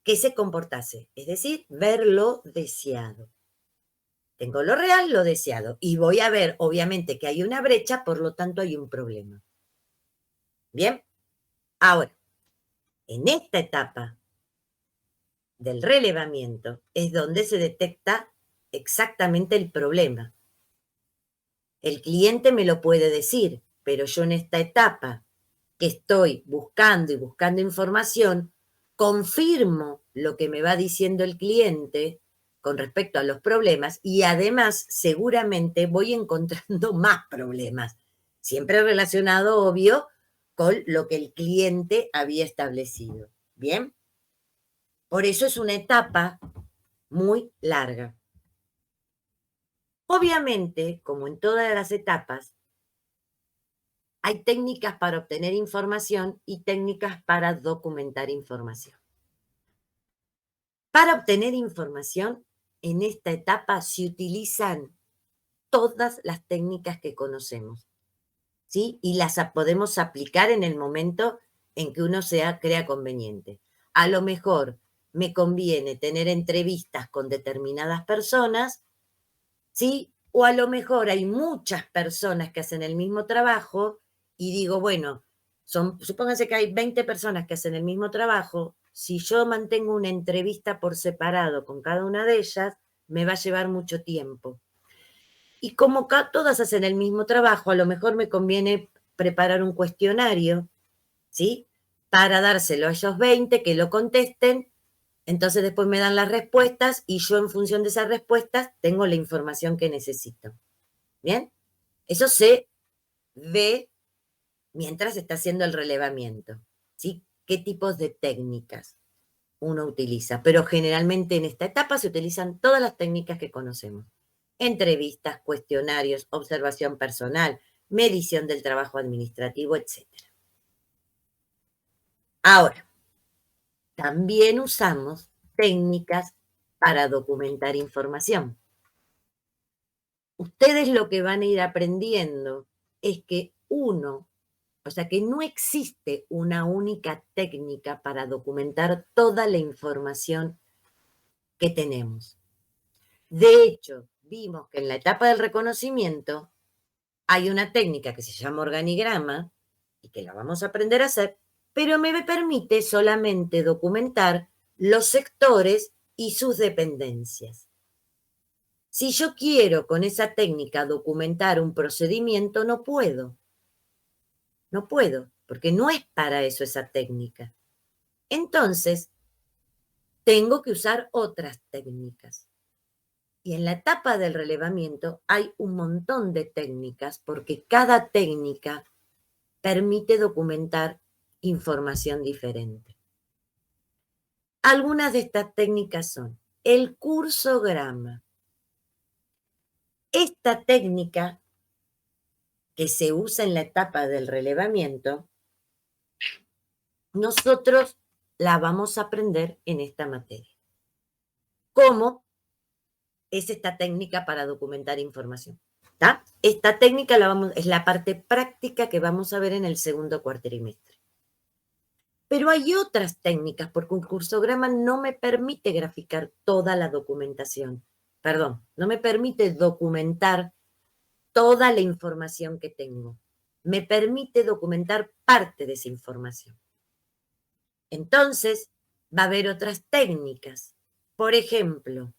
Speaker 1: que se comportase, es decir, ver lo deseado. Tengo lo real, lo deseado, y voy a ver, obviamente, que hay una brecha, por lo tanto hay un problema. Bien, ahora, en esta etapa del relevamiento es donde se detecta exactamente el problema. El cliente me lo puede decir, pero yo en esta etapa que estoy buscando y buscando información, confirmo lo que me va diciendo el cliente con respecto a los problemas y además seguramente voy encontrando más problemas, siempre relacionado, obvio, con lo que el cliente había establecido. ¿Bien? Por eso es una etapa muy larga. Obviamente, como en todas las etapas, hay técnicas para obtener información y técnicas para documentar información. Para obtener información, en esta etapa se utilizan todas las técnicas que conocemos, ¿sí? Y las podemos aplicar en el momento en que uno crea conveniente. A lo mejor me conviene tener entrevistas con determinadas personas, ¿sí? O a lo mejor hay muchas personas que hacen el mismo trabajo y digo, bueno, supónganse que hay 20 personas que hacen el mismo trabajo, si yo mantengo una entrevista por separado con cada una de ellas, me va a llevar mucho tiempo. Y como todas hacen el mismo trabajo, a lo mejor me conviene preparar un cuestionario, ¿sí? Para dárselo a esos 20 que lo contesten, entonces después me dan las respuestas y yo en función de esas respuestas tengo la información que necesito. ¿Bien? Eso se ve mientras se está haciendo el relevamiento, ¿sí? ¿Qué tipos de técnicas uno utiliza? Pero generalmente en esta etapa se utilizan todas las técnicas que conocemos. Entrevistas, cuestionarios, observación personal, medición del trabajo administrativo, etc. Ahora, también usamos técnicas para documentar información. Ustedes lo que van a ir aprendiendo es que que no existe una única técnica para documentar toda la información que tenemos. De hecho, vimos que en la etapa del reconocimiento hay una técnica que se llama organigrama y que la vamos a aprender a hacer, pero me permite solamente documentar los sectores y sus dependencias. Si yo quiero con esa técnica documentar un procedimiento, no puedo. No puedo, porque no es para eso esa técnica. Entonces, tengo que usar otras técnicas. Y en la etapa del relevamiento hay un montón de técnicas, porque cada técnica permite documentar información diferente. Algunas de estas técnicas son el cursograma. Esta técnica que se usa en la etapa del relevamiento, nosotros la vamos a aprender en esta materia. ¿Cómo es esta técnica para documentar información? ¿Tá? Esta técnica es la parte práctica que vamos a ver en el segundo cuatrimestre. Pero hay otras técnicas, porque un cursograma no me permite graficar toda la documentación. Perdón, no me permite documentar toda la información que tengo. Me permite documentar parte de esa información. Entonces, va a haber otras técnicas. Por ejemplo,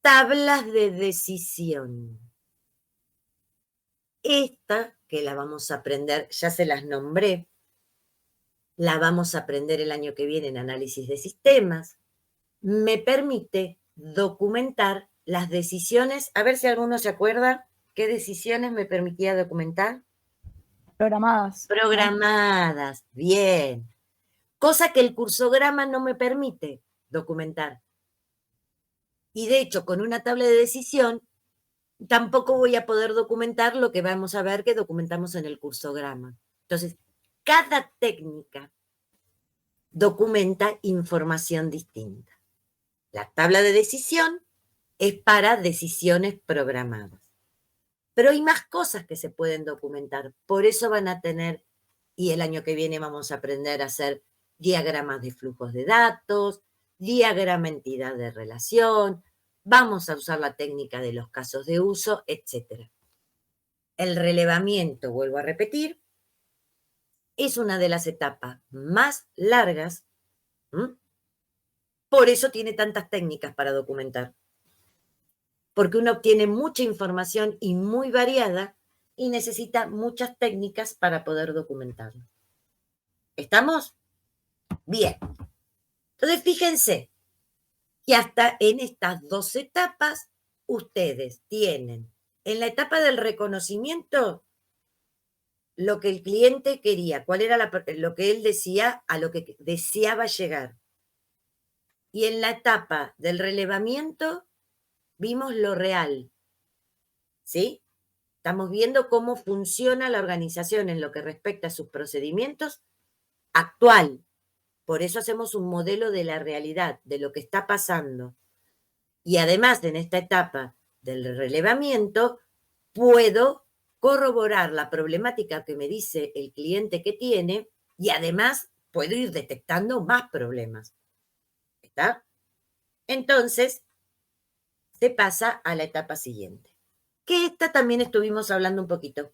Speaker 1: tablas de decisión. Esta, que la vamos a aprender, ya se las nombré, la vamos a aprender el año que viene en análisis de sistemas, me permite documentar las decisiones. A ver si alguno se acuerda qué decisiones me permitía documentar.
Speaker 4: Programadas.
Speaker 1: Programadas, bien. Cosa que el cursograma no me permite documentar. Y de hecho, con una tabla de decisión, tampoco voy a poder documentar lo que vamos a ver que documentamos en el cursograma. Entonces, cada técnica documenta información distinta. La tabla de decisión es para decisiones programadas. Pero hay más cosas que se pueden documentar. Por eso van a tener, y el año que viene vamos a aprender a hacer diagramas de flujos de datos, diagrama entidad de relación, vamos a usar la técnica de los casos de uso, etc. El relevamiento, vuelvo a repetir, es una de las etapas más largas. Por eso tiene tantas técnicas para documentar. Porque uno obtiene mucha información y muy variada y necesita muchas técnicas para poder documentarlo. ¿Estamos? Bien. Entonces, fíjense que hasta en estas dos etapas ustedes tienen en la etapa del reconocimiento lo que el cliente quería, cuál era lo que él decía, a lo que deseaba llegar. Y en la etapa del relevamiento vimos lo real, ¿sí? Estamos viendo cómo funciona la organización en lo que respecta a sus procedimientos actual. Por eso hacemos un modelo de la realidad, de lo que está pasando. Y además, en esta etapa del relevamiento, puedo corroborar la problemática que me dice el cliente que tiene y además puedo ir detectando más problemas. ¿Está? Entonces, se pasa a la etapa siguiente. Que esta también estuvimos hablando un poquito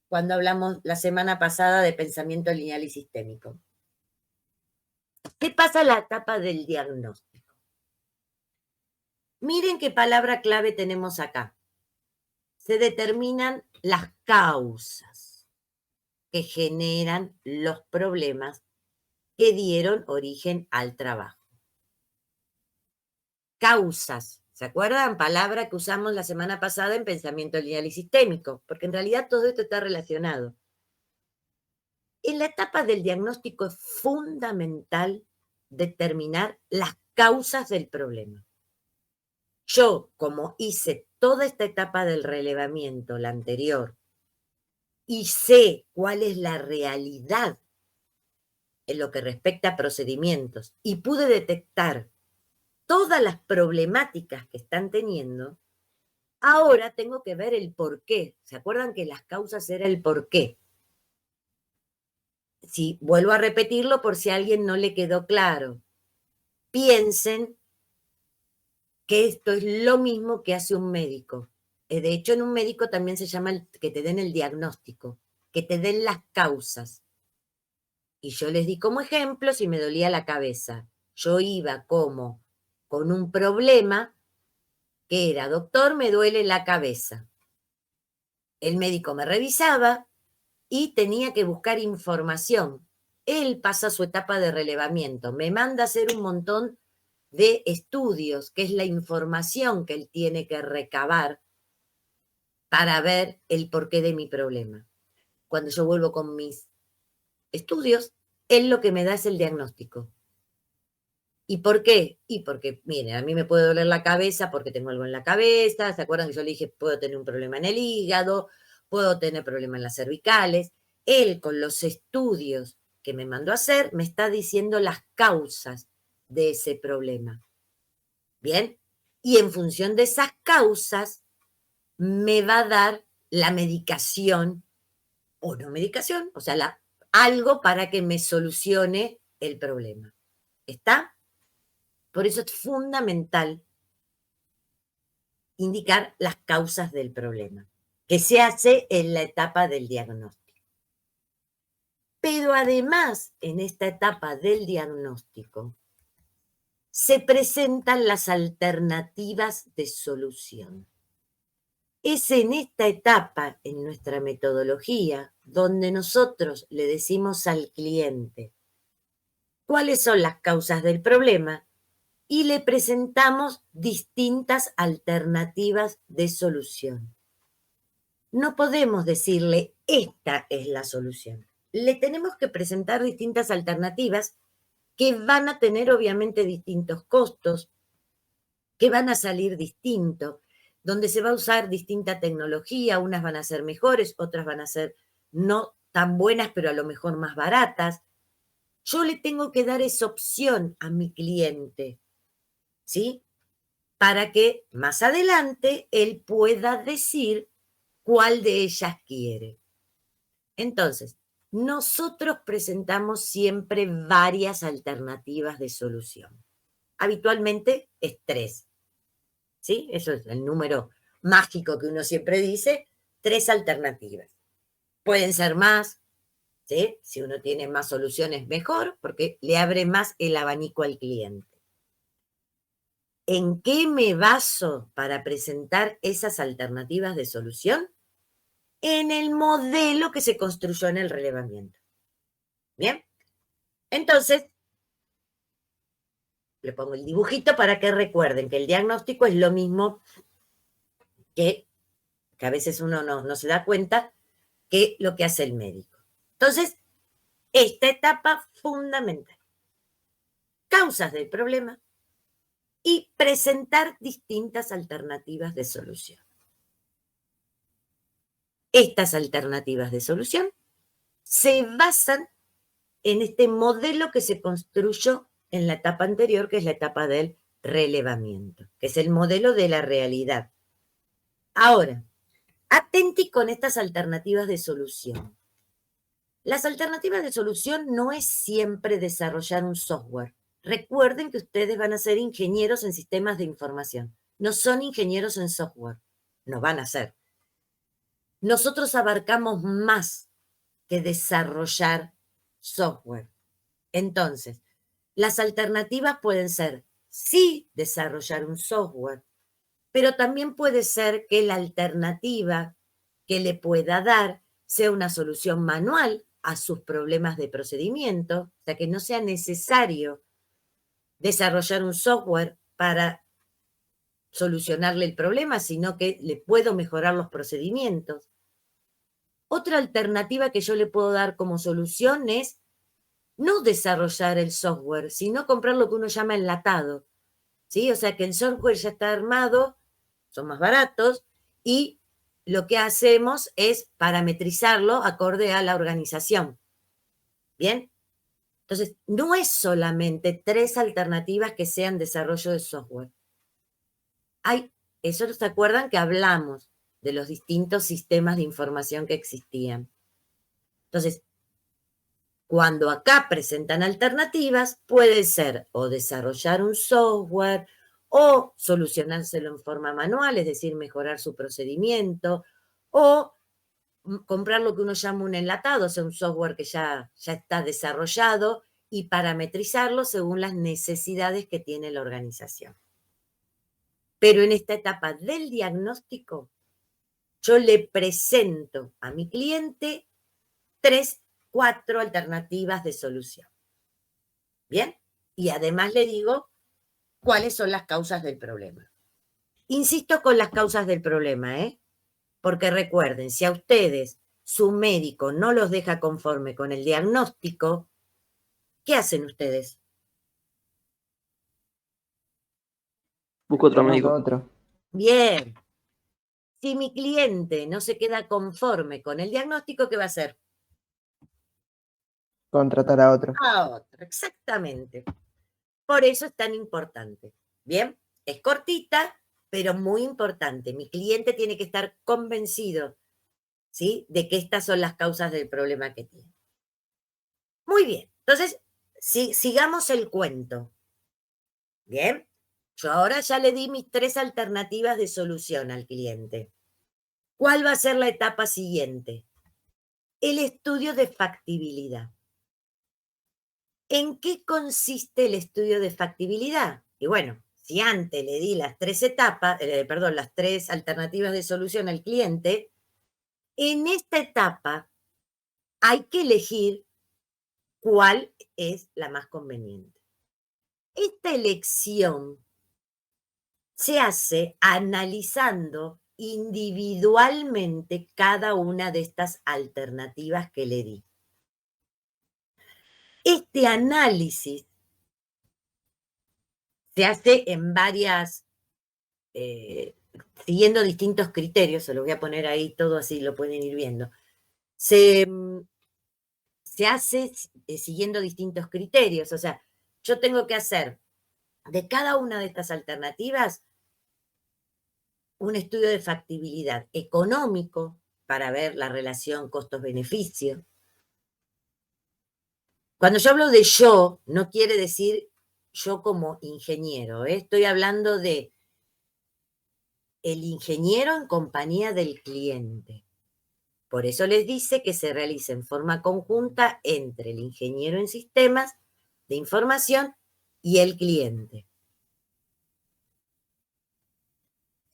Speaker 1: cuando hablamos la semana pasada de pensamiento lineal y sistémico. ¿Qué pasa en la etapa del diagnóstico? Miren qué palabra clave tenemos acá. Se determinan las causas que generan los problemas que dieron origen al trabajo. Causas. ¿Se acuerdan? Palabra que usamos la semana pasada en pensamiento lineal y sistémico, porque en realidad todo esto está relacionado. En la etapa del diagnóstico es fundamental determinar las causas del problema. Yo, como hice toda esta etapa del relevamiento, la anterior, y sé cuál es la realidad en lo que respecta a procedimientos, y pude detectar todas las problemáticas que están teniendo, ahora tengo que ver el por qué. ¿Se acuerdan que las causas era el por qué? Si vuelvo a repetirlo por si a alguien no le quedó claro. Piensen que esto es lo mismo que hace un médico. De hecho, en un médico también se llama que te den el diagnóstico, que te den las causas. Y yo les di como ejemplo si me dolía la cabeza. Yo iba como con un problema que era, doctor, me duele la cabeza. El médico me revisaba y tenía que buscar información. Él pasa su etapa de relevamiento, me manda a hacer un montón de estudios, que es la información que él tiene que recabar para ver el porqué de mi problema. Cuando yo vuelvo con mis estudios, él lo que me da es el diagnóstico. ¿Y por qué? Y porque, miren, a mí me puede doler la cabeza porque tengo algo en la cabeza. ¿Se acuerdan que yo le dije, puedo tener un problema en el hígado, puedo tener problemas en las cervicales? Él, con los estudios que me mandó a hacer, me está diciendo las causas de ese problema. ¿Bien? Y en función de esas causas, me va a dar la medicación o no medicación, o sea, algo para que me solucione el problema. ¿Está? Por eso es fundamental indicar las causas del problema, que se hace en la etapa del diagnóstico. Pero además, en esta etapa del diagnóstico, se presentan las alternativas de solución. Es en esta etapa, en nuestra metodología, donde nosotros le decimos al cliente cuáles son las causas del problema y le presentamos distintas alternativas de solución. No podemos decirle, esta es la solución. Le tenemos que presentar distintas alternativas que van a tener obviamente distintos costos, que van a salir distintos, donde se va a usar distinta tecnología, unas van a ser mejores, otras van a ser no tan buenas, pero a lo mejor más baratas. Yo le tengo que dar esa opción a mi cliente, ¿sí? Para que más adelante él pueda decir cuál de ellas quiere. Entonces, nosotros presentamos siempre varias alternativas de solución. Habitualmente es 3. ¿Sí? Eso es el número mágico que uno siempre dice, 3 alternativas. Pueden ser más, ¿sí? Si uno tiene más soluciones, mejor, porque le abre más el abanico al cliente. ¿En qué me baso para presentar esas alternativas de solución? En el modelo que se construyó en el relevamiento. ¿Bien? Entonces, le pongo el dibujito para que recuerden que el diagnóstico es lo mismo que a veces uno no se da cuenta, que lo que hace el médico. Entonces, esta etapa fundamental. Causas del problema y presentar distintas alternativas de solución. Estas alternativas de solución se basan en este modelo que se construyó en la etapa anterior, que es la etapa del relevamiento, que es el modelo de la realidad. Ahora, Atenti con estas alternativas de solución. Las alternativas de solución no es siempre desarrollar un software. Recuerden que ustedes van a ser ingenieros en sistemas de información. No son ingenieros en software. No van a ser. Nosotros abarcamos más que desarrollar software. Entonces, las alternativas pueden ser, sí, desarrollar un software, pero también puede ser que la alternativa que le pueda dar sea una solución manual a sus problemas de procedimiento, o sea, que no sea necesario desarrollar un software para solucionarle el problema, sino que le puedo mejorar los procedimientos. Otra alternativa que yo le puedo dar como solución es no desarrollar el software, sino comprar lo que uno llama enlatado, ¿sí? O sea, que el software ya está armado, son más baratos, y lo que hacemos es parametrizarlo acorde a la organización. ¿Bien? Entonces, no es solamente 3 alternativas que sean desarrollo de software. Eso se acuerdan que hablamos de los distintos sistemas de información que existían. Entonces, cuando acá presentan alternativas, puede ser o desarrollar un software o solucionárselo en forma manual, es decir, mejorar su procedimiento, o comprar lo que uno llama un enlatado, o sea, un software que ya está desarrollado y parametrizarlo según las necesidades que tiene la organización. Pero en esta etapa del diagnóstico, yo le presento a mi cliente 3, 4 alternativas de solución. ¿Bien? Y además le digo cuáles son las causas del problema. Insisto con las causas del problema, porque recuerden, si a ustedes su médico no los deja conforme con el diagnóstico, ¿qué hacen ustedes?
Speaker 3: Busco otro
Speaker 2: Vamos a
Speaker 3: médico.
Speaker 2: otro.
Speaker 1: Bien. Si mi cliente no se queda conforme con el diagnóstico, ¿qué va a hacer?
Speaker 2: Contratar a otro.
Speaker 1: A otro, exactamente. Por eso es tan importante. Bien, es cortita, pero muy importante. Mi cliente tiene que estar convencido, ¿sí?, de que estas son las causas del problema que tiene. Muy bien, entonces, sigamos el cuento. Bien, yo ahora ya le di mis 3 alternativas de solución al cliente. ¿Cuál va a ser la etapa siguiente? El estudio de factibilidad. ¿En qué consiste el estudio de factibilidad? Y bueno, si antes le di las 3 etapas, las 3 alternativas de solución al cliente, en esta etapa hay que elegir cuál es la más conveniente. Esta elección se hace analizando individualmente cada una de estas alternativas que le di. Este análisis se hace en varias, siguiendo distintos criterios, se lo voy a poner ahí todo así, lo pueden ir viendo. Se hace siguiendo distintos criterios, o sea, yo tengo que hacer de cada una de estas alternativas un estudio de factibilidad económico para ver la relación costos-beneficio. Cuando yo hablo de yo, no quiere decir yo como ingeniero, estoy hablando de el ingeniero en compañía del cliente. Por eso les dice que se realice en forma conjunta entre el ingeniero en sistemas de información y el cliente.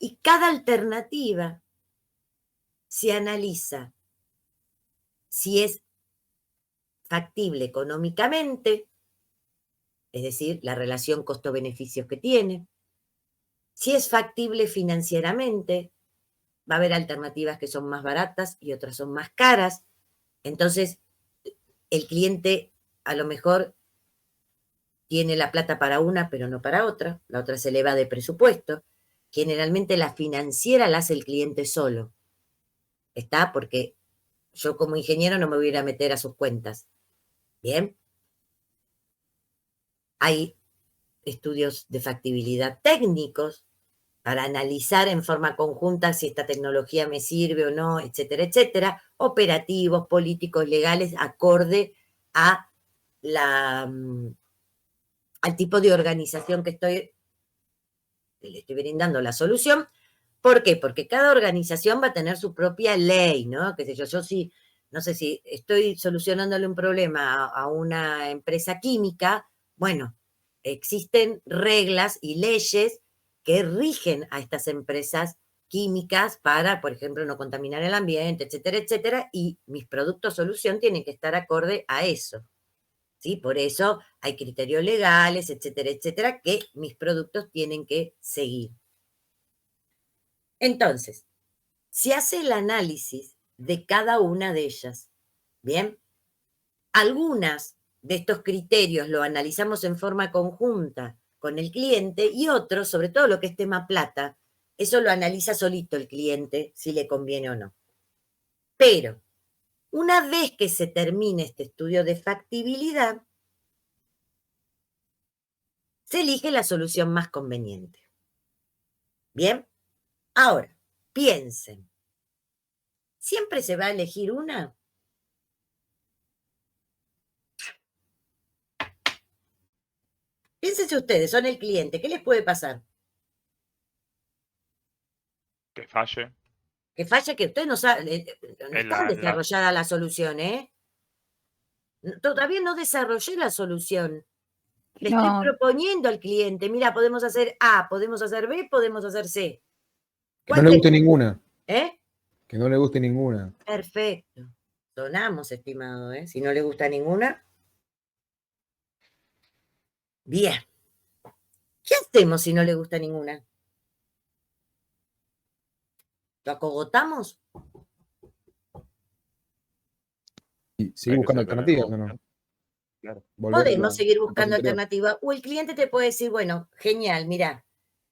Speaker 1: Y cada alternativa se analiza si es factible económicamente, es decir, la relación costo-beneficios que tiene, si es factible financieramente, va a haber alternativas que son más baratas y otras son más caras, entonces el cliente a lo mejor tiene la plata para una, pero no para otra, la otra se le va de presupuesto. Generalmente la financiera la hace el cliente solo, ¿está? Porque yo como ingeniero no me voy a ir a meter a sus cuentas. Bien. Hay estudios de factibilidad técnicos, para analizar en forma conjunta si esta tecnología me sirve o no, etcétera, etcétera, operativos, políticos, legales, acorde a al tipo de organización que le estoy brindando la solución. ¿Por qué? Porque cada organización va a tener su propia ley, ¿no? Qué sé yo sí, no sé si estoy solucionándole un problema a una empresa química, bueno, existen reglas y leyes que rigen a estas empresas químicas para, por ejemplo, no contaminar el ambiente, etcétera, etcétera, y mis productos solución tienen que estar acorde a eso. ¿Sí? Por eso hay criterios legales, etcétera, etcétera, que mis productos tienen que seguir. Entonces, se hace el análisis de cada una de ellas. Bien, algunas de estos criterios lo analizamos en forma conjunta con el cliente y otros, sobre todo lo que es tema plata, eso lo analiza solito el cliente si le conviene o no. Pero una vez que se termine este estudio de factibilidad, se elige la solución más conveniente. Bien, ahora, piensen, ¿siempre se va a elegir una? Piénsense ustedes, son el cliente, ¿qué les puede pasar?
Speaker 5: Que falle.
Speaker 1: Que falle, que ustedes no saben, no está desarrollada la solución, ¿eh? Todavía no desarrollé la solución. Le estoy proponiendo al cliente, mira, podemos hacer A, podemos hacer B, podemos hacer C.
Speaker 6: Que no le guste ninguna.
Speaker 1: ¿Eh?
Speaker 6: Que no le guste ninguna.
Speaker 1: Perfecto. Sonamos, estimado, ¿eh? Si no le gusta ninguna. Bien. ¿Qué hacemos si no le gusta ninguna? ¿Lo acogotamos?
Speaker 6: Y seguir buscando alternativas, ¿o no?
Speaker 5: Claro.
Speaker 1: Podemos seguir buscando alternativas. O el cliente te puede decir, bueno, genial, mira,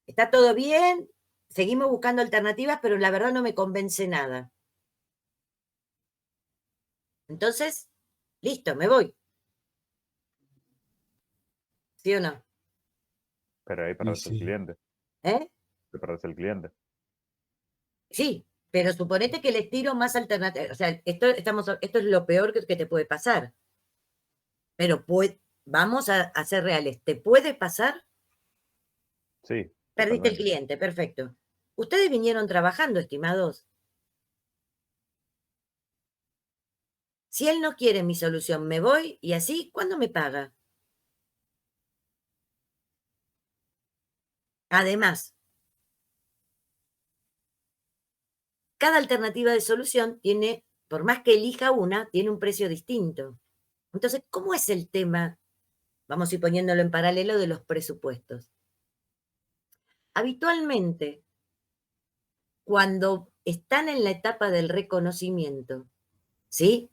Speaker 1: está todo bien, seguimos buscando alternativas, pero la verdad no me convence nada. Entonces, listo, me voy. ¿Sí o no?
Speaker 5: Pero ahí perdés el cliente.
Speaker 1: ¿Eh?
Speaker 5: Te perdés el cliente.
Speaker 1: Sí, pero suponete que les tiro más alternativas. O sea, esto es lo peor que te puede pasar. Pero vamos a ser reales. ¿Te puede pasar?
Speaker 5: Sí.
Speaker 1: Perdiste el cliente, perfecto. Ustedes vinieron trabajando, estimados. Si él no quiere mi solución, me voy y así, ¿cuándo me paga? Además, cada alternativa de solución tiene, por más que elija una, tiene un precio distinto. Entonces, ¿cómo es el tema? Vamos a ir poniéndolo en paralelo de los presupuestos. Habitualmente, cuando están en la etapa del reconocimiento, ¿sí?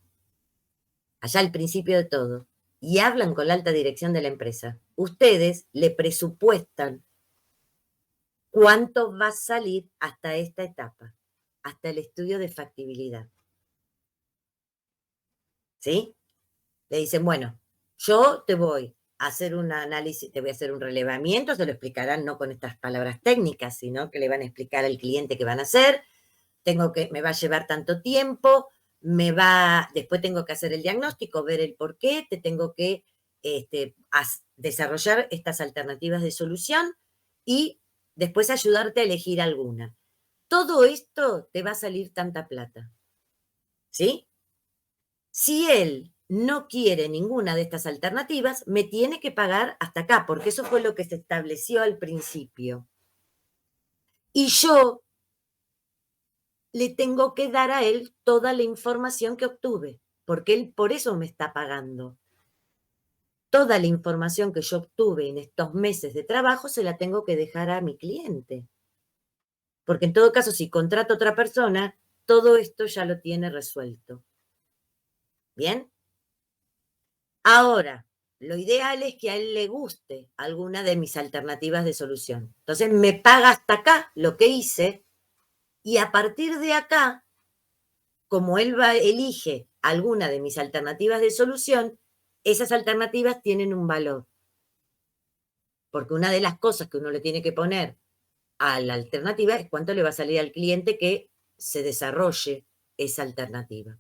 Speaker 1: Allá al principio de todo, y hablan con la alta dirección de la empresa, ustedes le presupuestan cuánto va a salir hasta esta etapa, hasta el estudio de factibilidad. ¿Sí? Le dicen, bueno, yo te voy a hacer un análisis, te voy a hacer un relevamiento, se lo explicarán no con estas palabras técnicas, sino que le van a explicar al cliente qué van a hacer, me va a llevar tanto tiempo, después tengo que hacer el diagnóstico, ver el por qué, te tengo que desarrollar estas alternativas de solución y después ayudarte a elegir alguna. Todo esto te va a salir tanta plata. ¿Sí? Si él no quiere ninguna de estas alternativas, me tiene que pagar hasta acá, porque eso fue lo que se estableció al principio. Y yo le tengo que dar a él toda la información que obtuve, porque él por eso me está pagando. Toda la información que yo obtuve en estos meses de trabajo se la tengo que dejar a mi cliente. Porque en todo caso, si contrato a otra persona, todo esto ya lo tiene resuelto. ¿Bien? Ahora, lo ideal es que a él le guste alguna de mis alternativas de solución. Entonces, me paga hasta acá lo que hice y a partir de acá, como él elige alguna de mis alternativas de solución, esas alternativas tienen un valor. Porque una de las cosas que uno le tiene que poner a la alternativa es cuánto le va a salir al cliente que se desarrolle esa alternativa.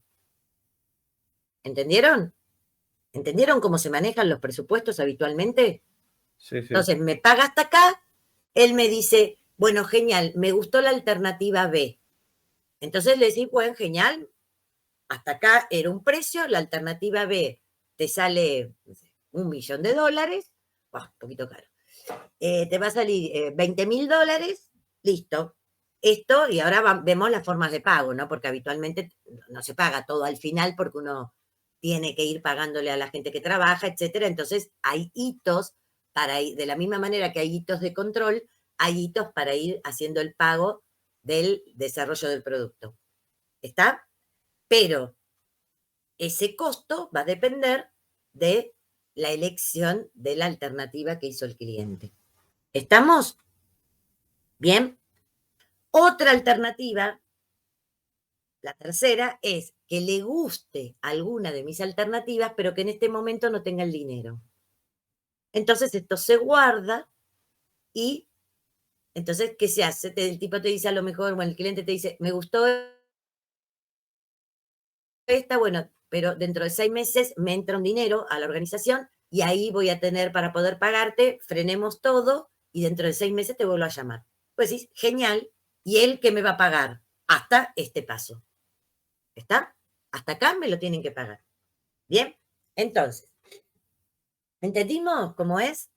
Speaker 1: ¿Entendieron? ¿Entendieron cómo se manejan los presupuestos habitualmente?
Speaker 2: Sí, sí.
Speaker 1: Entonces, me paga hasta acá, él me dice, bueno, genial, me gustó la alternativa B. Entonces le decís, bueno, genial, hasta acá era un precio, la alternativa B te sale no sé, $1.000.000, un poquito caro. Te va a salir $20.000, listo. Esto, y ahora vemos las formas de pago, ¿no? Porque habitualmente no se paga todo al final porque uno tiene que ir pagándole a la gente que trabaja, etcétera. Entonces hay hitos para ir, de la misma manera que hay hitos de control, hay hitos para ir haciendo el pago del desarrollo del producto. ¿Está? Pero ese costo va a depender de la elección de la alternativa que hizo el cliente. ¿Estamos? Bien. Otra alternativa, la tercera, es que le guste alguna de mis alternativas, pero que en este momento no tenga el dinero. Entonces esto se guarda y entonces, ¿qué se hace? El tipo te dice a lo mejor, bueno, el cliente te dice, me gustó esta, bueno, pero dentro de 6 meses me entra un dinero a la organización y ahí voy a tener para poder pagarte, frenemos todo y dentro de 6 meses te vuelvo a llamar. Pues sí, genial. ¿Y él qué me va a pagar? Hasta este paso. ¿Está? Hasta acá me lo tienen que pagar. Bien, entonces, ¿entendimos cómo es?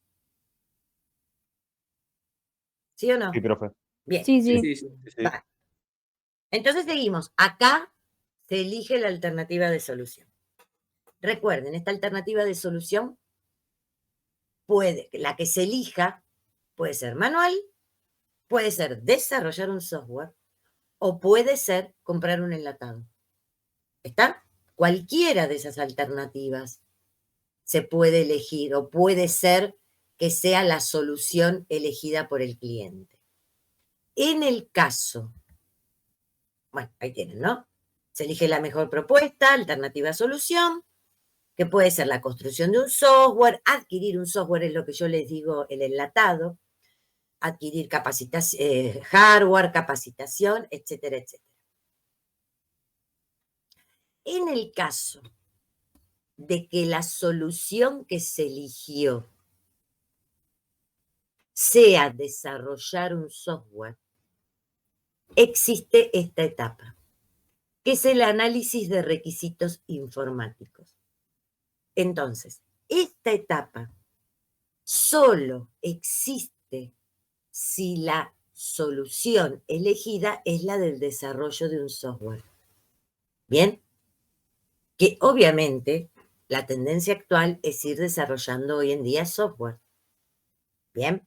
Speaker 1: ¿Sí o no?
Speaker 5: Sí, profe.
Speaker 1: Bien.
Speaker 4: Sí, sí.
Speaker 3: Sí, sí.
Speaker 1: Vale. Entonces seguimos. Acá se elige la alternativa de solución. Recuerden, esta alternativa de solución la que se elija puede ser manual, puede ser desarrollar un software o puede ser comprar un enlatado. ¿Está? Cualquiera de esas alternativas se puede elegir o puede ser que sea la solución elegida por el cliente. En el caso, bueno, ahí tienen, ¿no? Se elige la mejor propuesta, alternativa solución, que puede ser la construcción de un software, adquirir un software es lo que yo les digo, el enlatado, adquirir hardware, capacitación, etcétera, etcétera. En el caso de que la solución que se eligió sea desarrollar un software, existe esta etapa, que es el análisis de requisitos informáticos. Entonces, esta etapa solo existe si la solución elegida es la del desarrollo de un software. Bien, que obviamente la tendencia actual es ir desarrollando hoy en día software. Bien,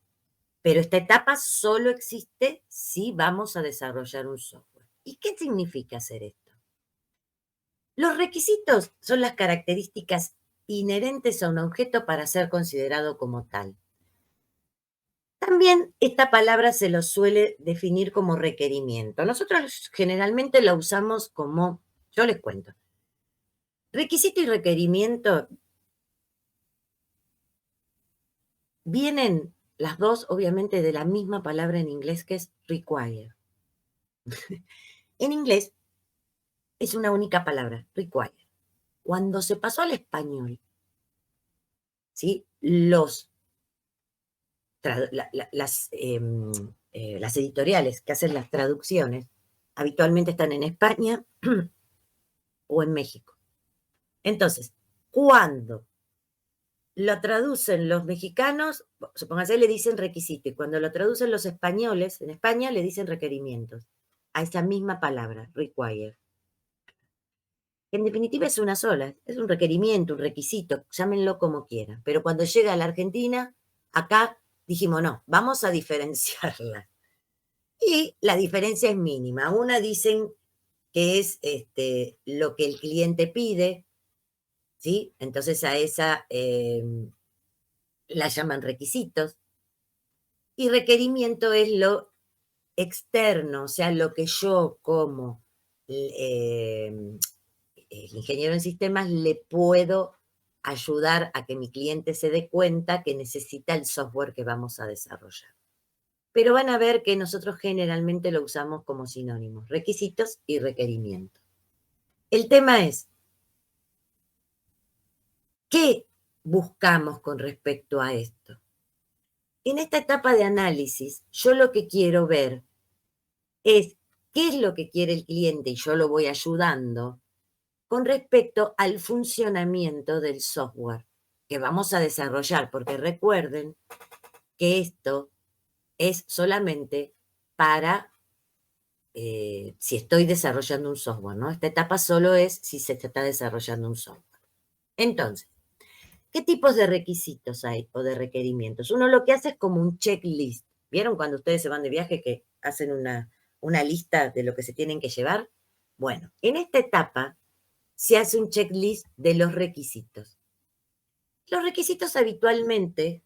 Speaker 1: pero esta etapa solo existe si vamos a desarrollar un software. ¿Y qué significa hacer esto? Los requisitos son las características inherentes a un objeto para ser considerado como tal. También esta palabra se lo suele definir como requerimiento. Nosotros generalmente la usamos como, yo les cuento, requisito y requerimiento vienen las dos obviamente de la misma palabra en inglés que es require. En inglés es una única palabra, require. Cuando se pasó al español, ¿sí? Las editoriales que hacen las traducciones habitualmente están en España o en México. Entonces, cuando lo traducen los mexicanos, supónganse, le dicen requisito, y cuando lo traducen los españoles, en España le dicen requerimientos, a esa misma palabra, require. En definitiva es una sola, es un requerimiento, un requisito, llámenlo como quieran. Pero cuando llega a la Argentina, acá dijimos, no, vamos a diferenciarla. Y la diferencia es mínima. Una dicen que es lo que el cliente pide, ¿sí? Entonces a esa la llaman requisitos. Y requerimiento es lo externo, o sea, lo que yo como ingeniero en sistemas le puedo ayudar a que mi cliente se dé cuenta que necesita el software que vamos a desarrollar. pero van a ver que nosotros generalmente lo usamos como sinónimos, requisitos y requerimientos. El tema es, ¿qué buscamos con respecto a esto? En esta etapa de análisis, yo lo que quiero ver es qué es lo que quiere el cliente y yo lo voy ayudando con respecto al funcionamiento del software que vamos a desarrollar, porque recuerden que esto es solamente para si estoy desarrollando un software, ¿no? Esta etapa solo es si se está desarrollando un software. Entonces, ¿qué tipos de requisitos hay o de requerimientos? Uno lo que hace es como un checklist. ¿Vieron cuando ustedes se van de viaje que hacen una lista de lo que se tienen que llevar? Bueno, en esta etapa se hace un checklist de los requisitos. Los requisitos habitualmente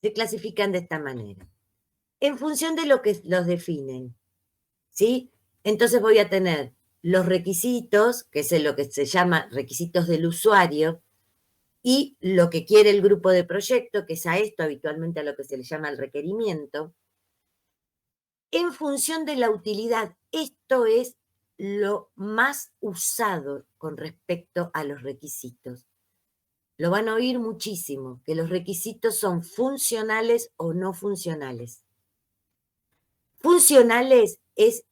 Speaker 1: se clasifican de esta manera. En función de lo que los definen, ¿sí? Entonces voy a tener los requisitos, que es lo que se llama requisitos del usuario, y lo que quiere el grupo de proyecto, que es a esto habitualmente a lo que se le llama el requerimiento. En función de la utilidad, esto es lo más usado con respecto a los requisitos. Lo van a oír muchísimo, que los requisitos son funcionales o no funcionales. Funcionales es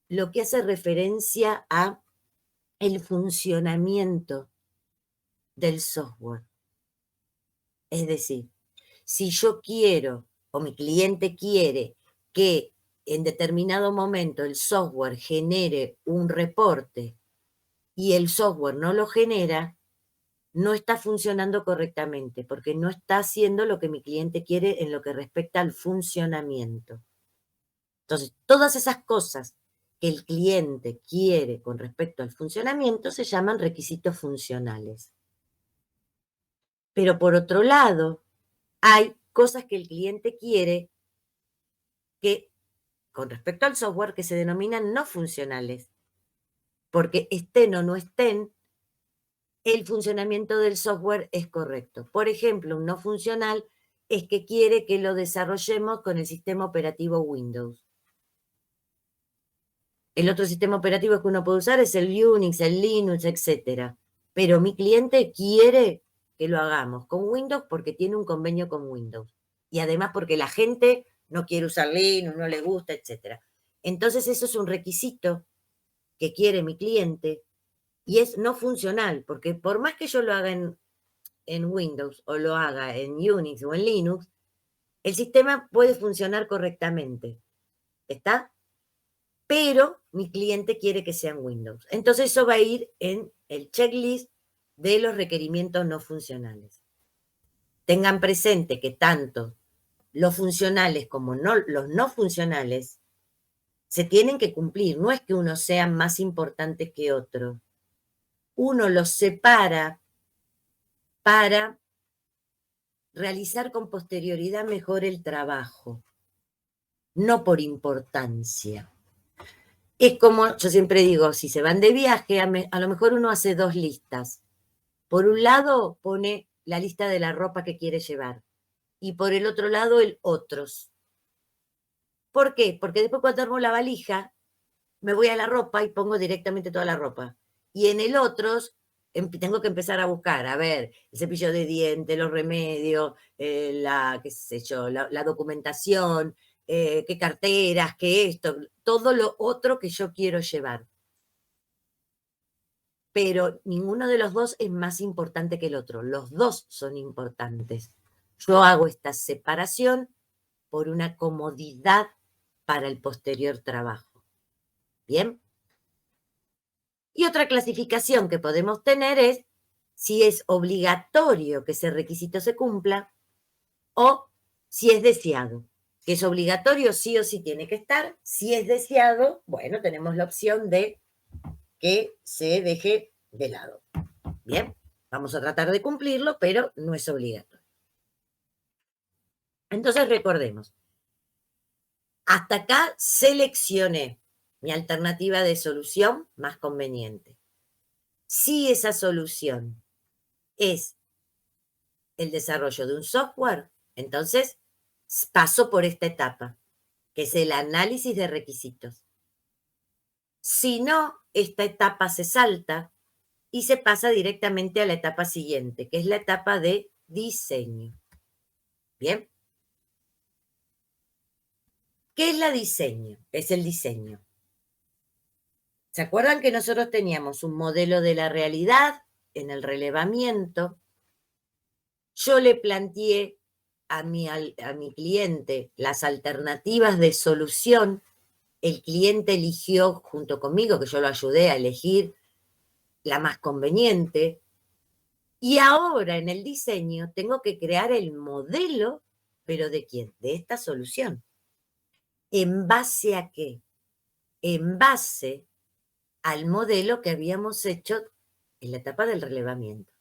Speaker 1: lo que hace referencia a el funcionamiento del software. Es decir, si yo quiero o mi cliente quiere que en determinado momento el software genere un reporte y el software no lo genera, no está funcionando correctamente porque no está haciendo lo que mi cliente quiere en lo que respecta al funcionamiento. Entonces, todas esas cosas que el cliente quiere con respecto al funcionamiento se llaman requisitos funcionales. Pero por otro lado, hay cosas que el cliente quiere que, con respecto al software, que se denominan no funcionales. Porque estén o no estén, el funcionamiento del software es correcto. Por ejemplo, un no funcional es que quiere que lo desarrollemos con el sistema operativo Windows. El otro sistema operativo que uno puede usar es el Unix, el Linux, etc. Pero mi cliente quiere que lo hagamos con Windows porque tiene un convenio con Windows. Y además porque la gente no quiere usar Linux, no le gusta, etc. Entonces eso es un requisito que quiere mi cliente y es no funcional, porque por más que yo lo haga en Windows o lo haga en Unix o en Linux, el sistema puede funcionar correctamente. ¿Está? Pero mi cliente quiere que sea en Windows. Entonces eso va a ir en el checklist de los requerimientos no funcionales. Tengan presente que tanto los funcionales como los no funcionales se tienen que cumplir. No es que uno sea más importante que otro. Uno los separa para realizar con posterioridad mejor el trabajo, no por importancia. Es como, yo siempre digo, si se van de viaje, a lo mejor uno hace dos listas. Por un lado pone la lista de la ropa que quiere llevar y por el otro lado el otros. ¿Por qué? Porque después cuando armo la valija, me voy a la ropa y pongo directamente toda la ropa. Y en el otros tengo que empezar a buscar, a ver, el cepillo de dientes, los remedios, qué sé yo, la documentación, qué carteras, qué esto, todo lo otro que yo quiero llevar. Pero ninguno de los dos es más importante que el otro. Los dos son importantes. Yo hago esta separación por una comodidad para el posterior trabajo. ¿Bien? Y otra clasificación que podemos tener es si es obligatorio que ese requisito se cumpla o si es deseado. Que es obligatorio, sí o sí tiene que estar. Si es deseado, bueno, tenemos la opción de que se deje de lado. Bien, vamos a tratar de cumplirlo, pero no es obligatorio. Entonces recordemos, hasta acá seleccioné mi alternativa de solución más conveniente. Si esa solución es el desarrollo de un software, entonces paso por esta etapa, que es el análisis de requisitos. Si no, esta etapa se salta y se pasa directamente a la etapa siguiente, que es la etapa de diseño. ¿Bien? ¿Qué es la diseño? Es el diseño. ¿Se acuerdan que nosotros teníamos un modelo de la realidad en el relevamiento? Yo le planteé a mi cliente las alternativas de solución. El cliente eligió junto conmigo, que yo lo ayudé a elegir la más conveniente. Y ahora en el diseño tengo que crear el modelo, pero ¿de quién? De esta solución. ¿En base a qué? En base al modelo que habíamos hecho en la etapa del relevamiento.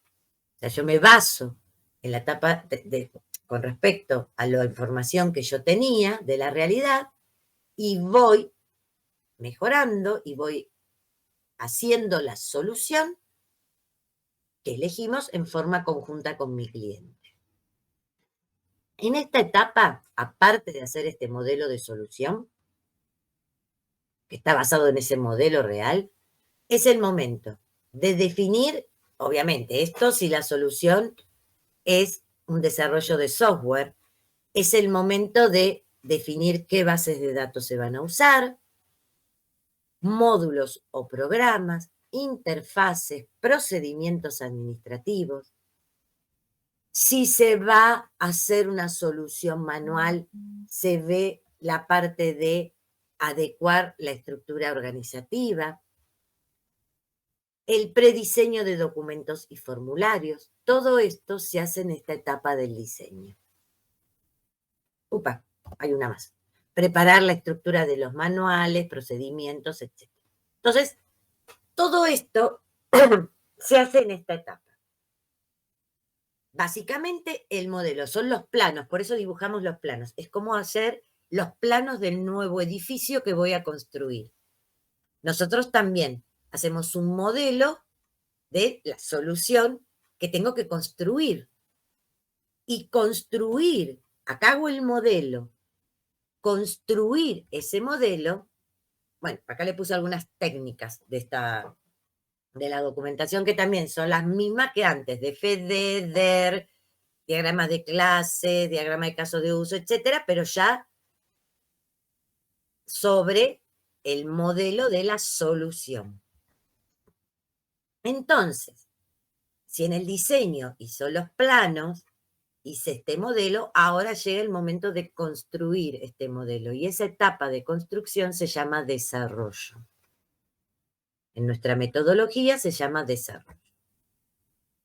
Speaker 1: O sea, yo me baso en la etapa con respecto a la información que yo tenía de la realidad y voy mejorando y voy haciendo la solución que elegimos en forma conjunta con mi cliente. En esta etapa, aparte de hacer este modelo de solución, que está basado en ese modelo real, es el momento de definir, obviamente, esto si la solución es un desarrollo de software, es el momento de definir qué bases de datos se van a usar, módulos o programas, interfaces, procedimientos administrativos. Si se va a hacer una solución manual, se ve la parte de adecuar la estructura organizativa, el prediseño de documentos y formularios. Todo esto se hace en esta etapa del diseño. Hay una más. Preparar la estructura de los manuales, procedimientos, etc. Entonces, todo esto se hace en esta etapa. Básicamente, el modelo son los planos, por eso dibujamos los planos. Es como hacer los planos del nuevo edificio que voy a construir. Nosotros también hacemos un modelo de la solución que tengo que construir. Y construir, acá hago el modelo, construir ese modelo, bueno, acá le puse algunas técnicas de la documentación que también son las mismas que antes, de FED, DER, diagramas de clase, diagrama de caso de uso, etcétera, pero ya sobre el modelo de la solución. Entonces, si en el diseño hizo los planos, hice este modelo, ahora llega el momento de construir este modelo y esa etapa de construcción se llama desarrollo. En nuestra metodología se llama desarrollo.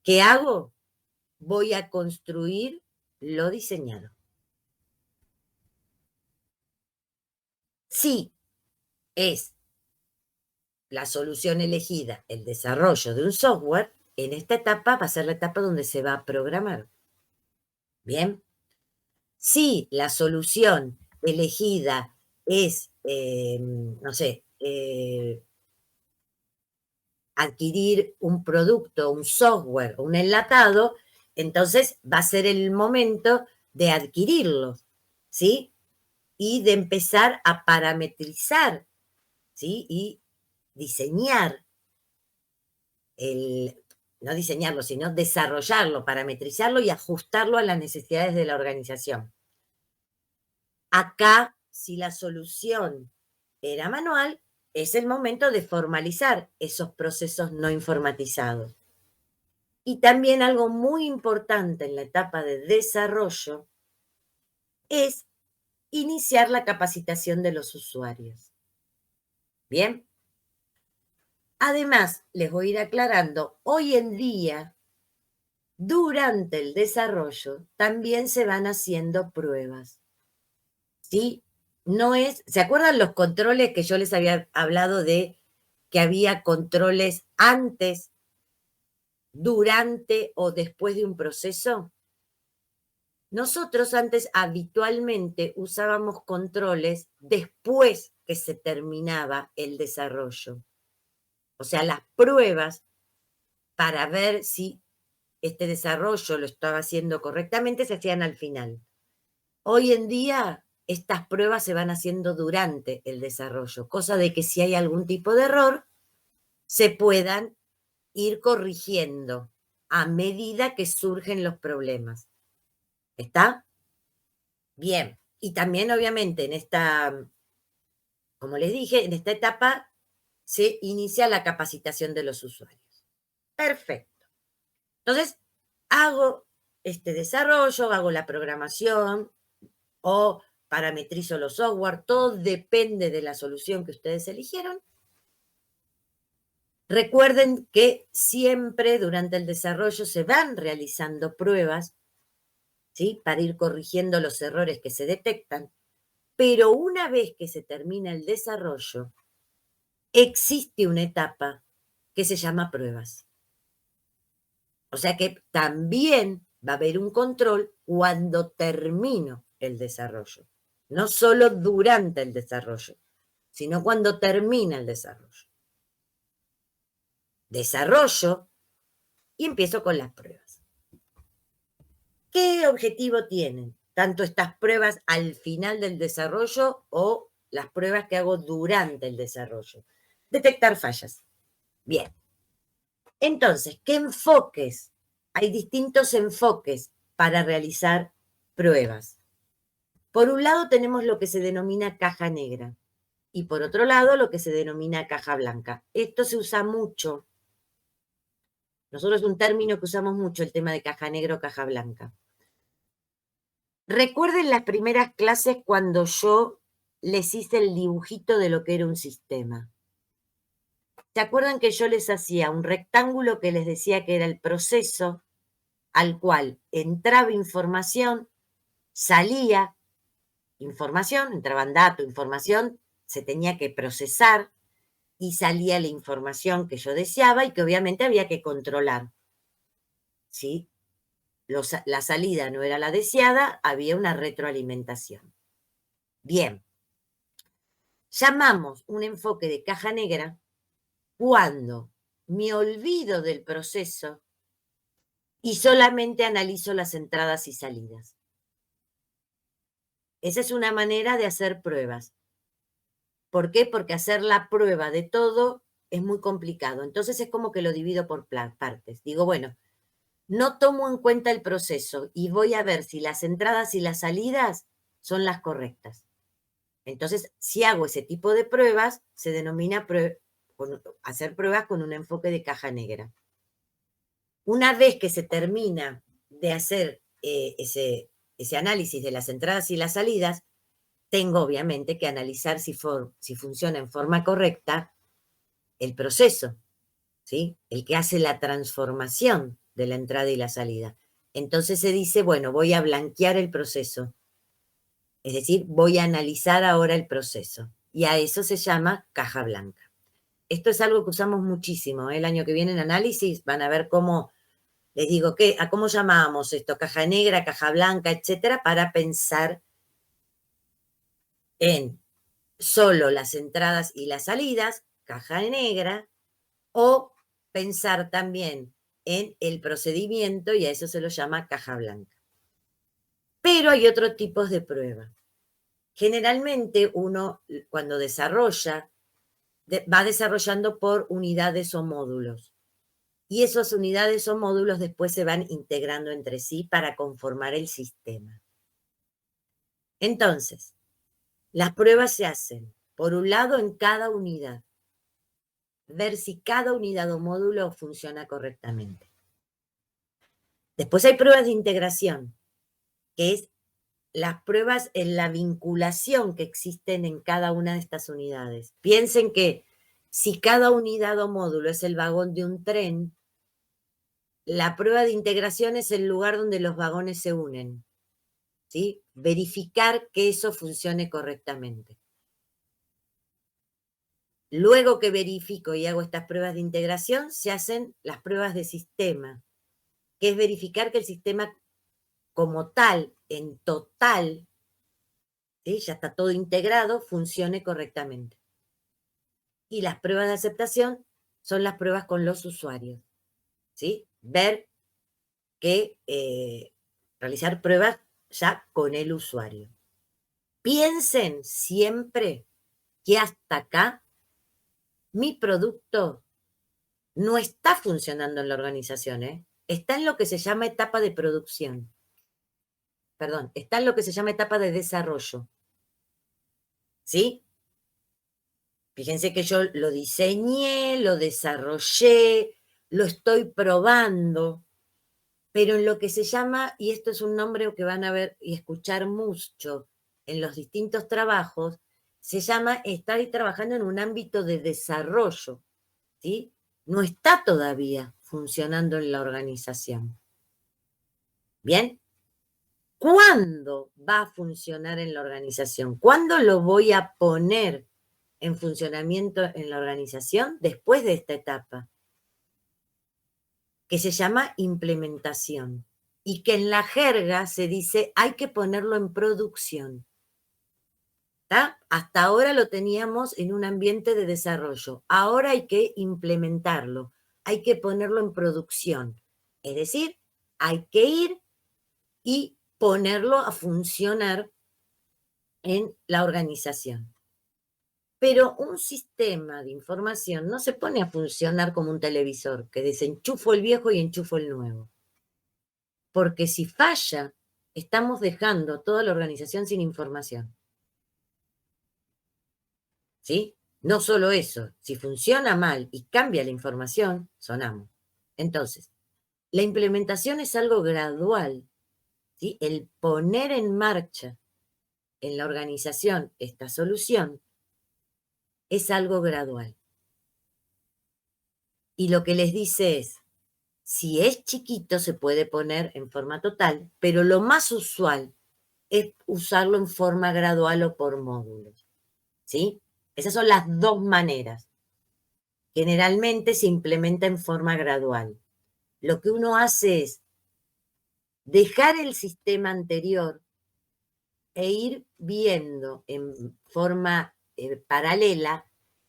Speaker 1: ¿Qué hago? Voy a construir lo diseñado. Si es la solución elegida el desarrollo de un software, en esta etapa va a ser la etapa donde se va a programar. Bien. Si la solución elegida es, no sé, adquirir un producto, un software, un enlatado, entonces va a ser el momento de adquirirlos, ¿sí? Y de empezar a parametrizar, ¿sí? Y diseñar, no diseñarlo, sino desarrollarlo, parametrizarlo y ajustarlo a las necesidades de la organización. Acá, si la solución era manual, es el momento de formalizar esos procesos no informatizados. Y también algo muy importante en la etapa de desarrollo es iniciar la capacitación de los usuarios. Bien. Además, les voy a ir aclarando, hoy en día, durante el desarrollo, también se van haciendo pruebas. ¿Sí? No es, ¿se acuerdan los controles que yo les había hablado de que había controles antes, durante o después de un proceso? Nosotros antes habitualmente usábamos controles después que se terminaba el desarrollo. O sea, las pruebas para ver si este desarrollo lo estaba haciendo correctamente se hacían al final. Hoy en día estas pruebas se van haciendo durante el desarrollo, cosa de que si hay algún tipo de error, se puedan ir corrigiendo a medida que surgen los problemas. ¿Está? Bien. Y también, obviamente, en esta, como les dije, en esta etapa se inicia la capacitación de los usuarios. Perfecto. Entonces, hago este desarrollo, hago la programación o parametrizo los software, todo depende de la solución que ustedes eligieron. Recuerden que siempre durante el desarrollo se van realizando pruebas, ¿sí? Para ir corrigiendo los errores que se detectan, pero una vez que se termina el desarrollo, existe una etapa que se llama pruebas. O sea que también va a haber un control cuando termino el desarrollo. No solo durante el desarrollo, sino cuando termina el desarrollo. Desarrollo y empiezo con las pruebas. ¿Qué objetivo tienen? Tanto estas pruebas al final del desarrollo o las pruebas que hago durante el desarrollo. Detectar fallas. Bien. Entonces, ¿qué enfoques? Hay distintos enfoques para realizar pruebas. Por un lado tenemos lo que se denomina caja negra y por otro lado lo que se denomina caja blanca. Esto se usa mucho. Nosotros es un término que usamos mucho, el tema de caja negra o caja blanca. Recuerden las primeras clases cuando yo les hice el dibujito de lo que era un sistema. ¿Se acuerdan que yo les hacía un rectángulo que les decía que era el proceso al cual entraba información, salía información, entraban datos, información, se tenía que procesar y salía la información que yo deseaba y que obviamente había que controlar? ¿Sí? La salida no era la deseada, había una retroalimentación. Bien. Llamamos un enfoque de caja negra cuando me olvido del proceso y solamente analizo las entradas y salidas. Esa es una manera de hacer pruebas. ¿Por qué? Porque hacer la prueba de todo es muy complicado. Entonces es como que lo divido por partes. Digo, bueno, no tomo en cuenta el proceso y voy a ver si las entradas y las salidas son las correctas. Entonces, si hago ese tipo de pruebas, se denomina hacer pruebas con un enfoque de caja negra. Una vez que se termina de hacer ese análisis de las entradas y las salidas, tengo obviamente que analizar si funciona en forma correcta el proceso, ¿sí? El que hace la transformación de la entrada y la salida. Entonces se dice, bueno, voy a blanquear el proceso. Es decir, voy a analizar ahora el proceso. Y a eso se llama caja blanca. Esto es algo que usamos muchísimo. El año que viene en análisis van a ver cómo, les digo, ¿a cómo llamábamos esto? Caja negra, caja blanca, etcétera, para pensar en solo las entradas y las salidas, caja negra, o pensar también en el procedimiento y a eso se lo llama caja blanca. Pero hay otros tipos de prueba. Generalmente uno cuando desarrolla, va desarrollando por unidades o módulos. Y esas unidades o módulos después se van integrando entre sí para conformar el sistema. Entonces, las pruebas se hacen, por un lado, en cada unidad. Ver si cada unidad o módulo funciona correctamente. Después hay pruebas de integración, que es las pruebas en la vinculación que existen en cada una de estas unidades. Piensen que si cada unidad o módulo es el vagón de un tren, la prueba de integración es el lugar donde los vagones se unen, ¿sí? Verificar que eso funcione correctamente. Luego que verifico y hago estas pruebas de integración, se hacen las pruebas de sistema, que es verificar que el sistema como tal, en total, ¿sí? Ya está todo integrado, funcione correctamente. Y las pruebas de aceptación son las pruebas con los usuarios, ¿sí? Ver que realizar pruebas ya con el usuario. Piensen siempre que hasta acá mi producto no está funcionando en la organización, ¿eh? Está en lo que se llama etapa de producción. Perdón, está en lo que se llama etapa de desarrollo. ¿Sí? Fíjense que yo lo diseñé, lo desarrollé, lo estoy probando, pero en lo que se llama, y esto es un nombre que van a ver y escuchar mucho en los distintos trabajos, se llama estar trabajando en un ámbito de desarrollo, ¿sí? No está todavía funcionando en la organización. ¿Bien? ¿Cuándo va a funcionar en la organización? ¿Cuándo lo voy a poner en funcionamiento en la organización? Después de esta etapa, que se llama implementación, y que en la jerga se dice hay que ponerlo en producción. ¿Está? Hasta ahora lo teníamos en un ambiente de desarrollo, ahora hay que implementarlo, hay que ponerlo en producción. Es decir, hay que ir y ponerlo a funcionar en la organización. Pero un sistema de información no se pone a funcionar como un televisor, que desenchufo el viejo y enchufo el nuevo. Porque si falla, estamos dejando toda la organización sin información. ¿Sí? No solo eso, si funciona mal y cambia la información, sonamos. Entonces, la implementación es algo gradual, ¿sí? El poner en marcha en la organización esta solución es algo gradual. Y lo que les dice es, si es chiquito se puede poner en forma total, pero lo más usual es usarlo en forma gradual o por módulos. ¿Sí? Esas son las dos maneras. Generalmente se implementa en forma gradual. Lo que uno hace es dejar el sistema anterior e ir viendo en forma paralela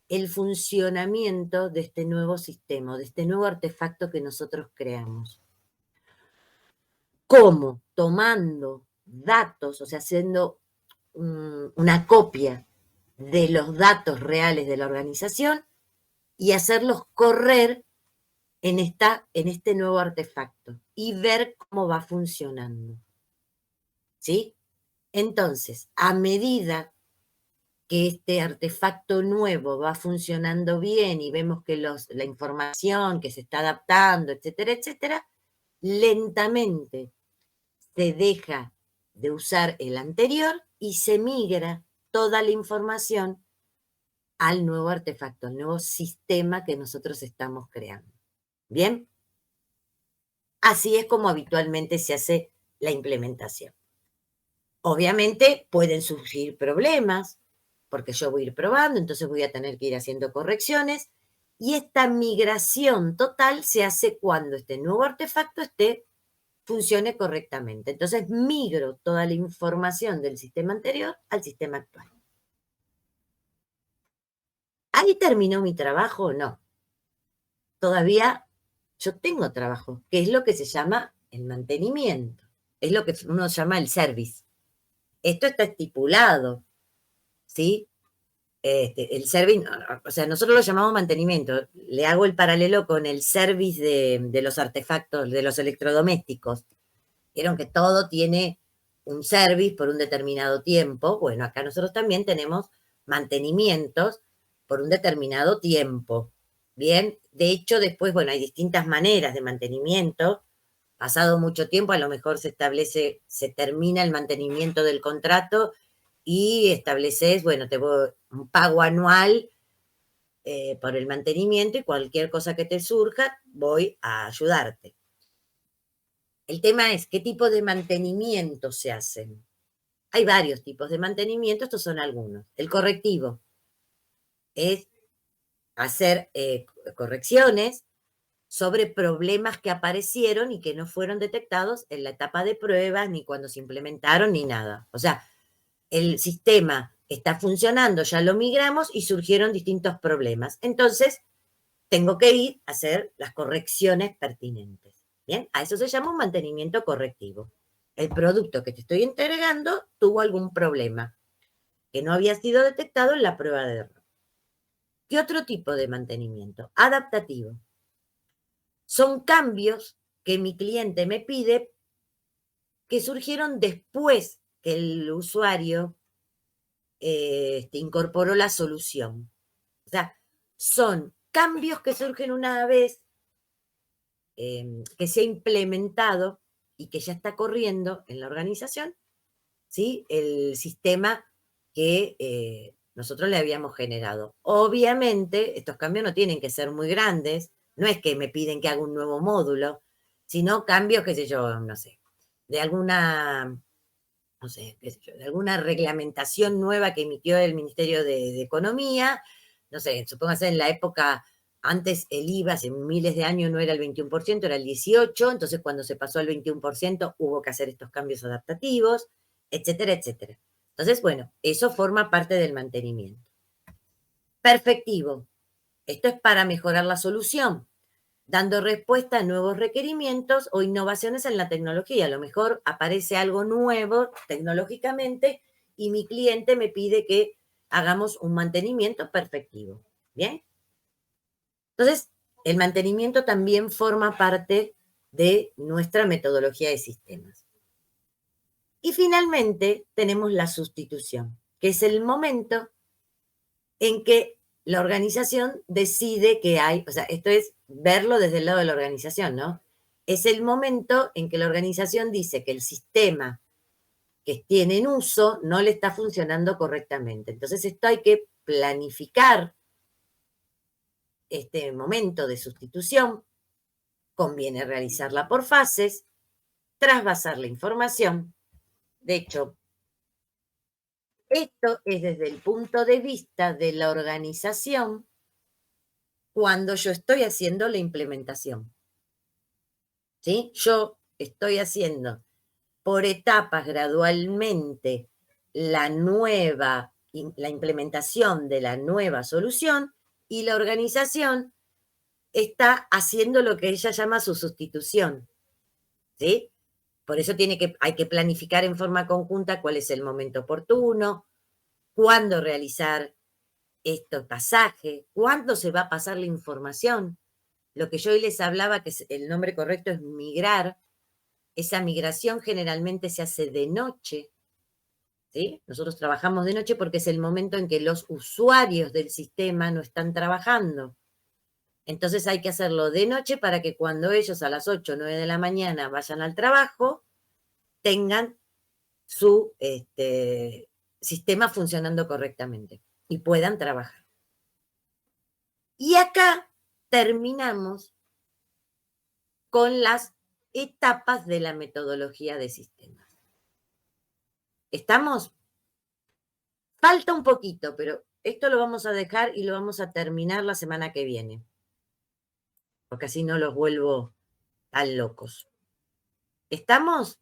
Speaker 1: el funcionamiento de este nuevo sistema, de este nuevo artefacto que nosotros creamos. ¿Cómo? Tomando datos, o sea, haciendo una copia de los datos reales de la organización y hacerlos correr en este nuevo artefacto y ver cómo va funcionando. ¿Sí? Entonces, a medida que este artefacto nuevo va funcionando bien y vemos que la información que se está adaptando, etcétera, etcétera, lentamente se deja de usar el anterior y se migra toda la información al nuevo artefacto, al nuevo sistema que nosotros estamos creando. ¿Bien? Así es como habitualmente se hace la implementación. Obviamente pueden surgir problemas, porque yo voy a ir probando, entonces voy a tener que ir haciendo correcciones, y esta migración total se hace cuando este nuevo artefacto funcione correctamente. Entonces migro toda la información del sistema anterior al sistema actual. ¿Ahí terminó mi trabajo o no? Todavía yo tengo trabajo, que es lo que se llama el mantenimiento, es lo que uno llama el service. Esto está estipulado, ¿sí? El service, o sea, nosotros lo llamamos mantenimiento. Le hago el paralelo con el service de los artefactos, de los electrodomésticos. Vieron que todo tiene un service por un determinado tiempo. Bueno, acá nosotros también tenemos mantenimientos por un determinado tiempo. Bien, de hecho, después, bueno, hay distintas maneras de mantenimiento. Pasado mucho tiempo, a lo mejor se termina el mantenimiento del contrato y estableces, bueno, te voy un pago anual por el mantenimiento y cualquier cosa que te surja, voy a ayudarte. El tema es, ¿qué tipo de mantenimiento se hacen? Hay varios tipos de mantenimiento, estos son algunos. El correctivo es hacer correcciones sobre problemas que aparecieron y que no fueron detectados en la etapa de pruebas, ni cuando se implementaron, ni nada. O sea, el sistema está funcionando, ya lo migramos y surgieron distintos problemas. Entonces, tengo que ir a hacer las correcciones pertinentes. ¿Bien? A eso se llama un mantenimiento correctivo. el producto que te estoy entregando tuvo algún problema que no había sido detectado en la prueba de error. ¿Qué otro tipo de mantenimiento? Adaptativo. Son cambios que mi cliente me pide que surgieron después que el usuario incorporó la solución. O sea, son cambios que surgen una vez que se ha implementado y que ya está corriendo en la organización, ¿sí? El sistema que nosotros le habíamos generado. Obviamente, estos cambios no tienen que ser muy grandes, no es que me piden que haga un nuevo módulo, sino cambios, qué sé yo, no sé, de alguna, no sé, qué sé yo, de alguna reglamentación nueva que emitió el Ministerio de Economía, no sé, supóngase en la época, antes el IVA, hace miles de años no era el 21%, era el 18%, entonces cuando se pasó al 21% hubo que hacer estos cambios adaptativos, etcétera, etcétera. Entonces, bueno, eso forma parte del mantenimiento. Perfectivo. Esto es para mejorar la solución, dando respuesta a nuevos requerimientos o innovaciones en la tecnología. A lo mejor aparece algo nuevo tecnológicamente y mi cliente me pide que hagamos un mantenimiento perfectivo. ¿Bien? Entonces, el mantenimiento también forma parte de nuestra metodología de sistemas. Y finalmente tenemos la sustitución, que es el momento en que la organización decide que hay, o sea, esto es verlo desde el lado de la organización, ¿no? Es el momento en que la organización dice que el sistema que tiene en uso no le está funcionando correctamente. Entonces, esto hay que planificar este momento de sustitución, conviene realizarla por fases, trasvasar la información. De hecho, esto es desde el punto de vista de la organización cuando yo estoy haciendo la implementación. ¿Sí? Yo estoy haciendo por etapas gradualmente la implementación de la nueva solución y la organización está haciendo lo que ella llama su sustitución. ¿Sí? Por eso hay que planificar en forma conjunta cuál es el momento oportuno, cuándo realizar este pasaje, cuándo se va a pasar la información. Lo que yo hoy les hablaba, que el nombre correcto es migrar, esa migración generalmente se hace de noche, ¿sí? Nosotros trabajamos de noche porque es el momento en que los usuarios del sistema no están trabajando. Entonces hay que hacerlo de noche para que cuando ellos a las 8 o 9 de la mañana vayan al trabajo, tengan su sistema funcionando correctamente y puedan trabajar. Y acá terminamos con las etapas de la metodología de sistemas. ¿Estamos? Falta un poquito, pero esto lo vamos a dejar y lo vamos a terminar la semana que viene, porque así no los vuelvo tan locos. ¿Estamos?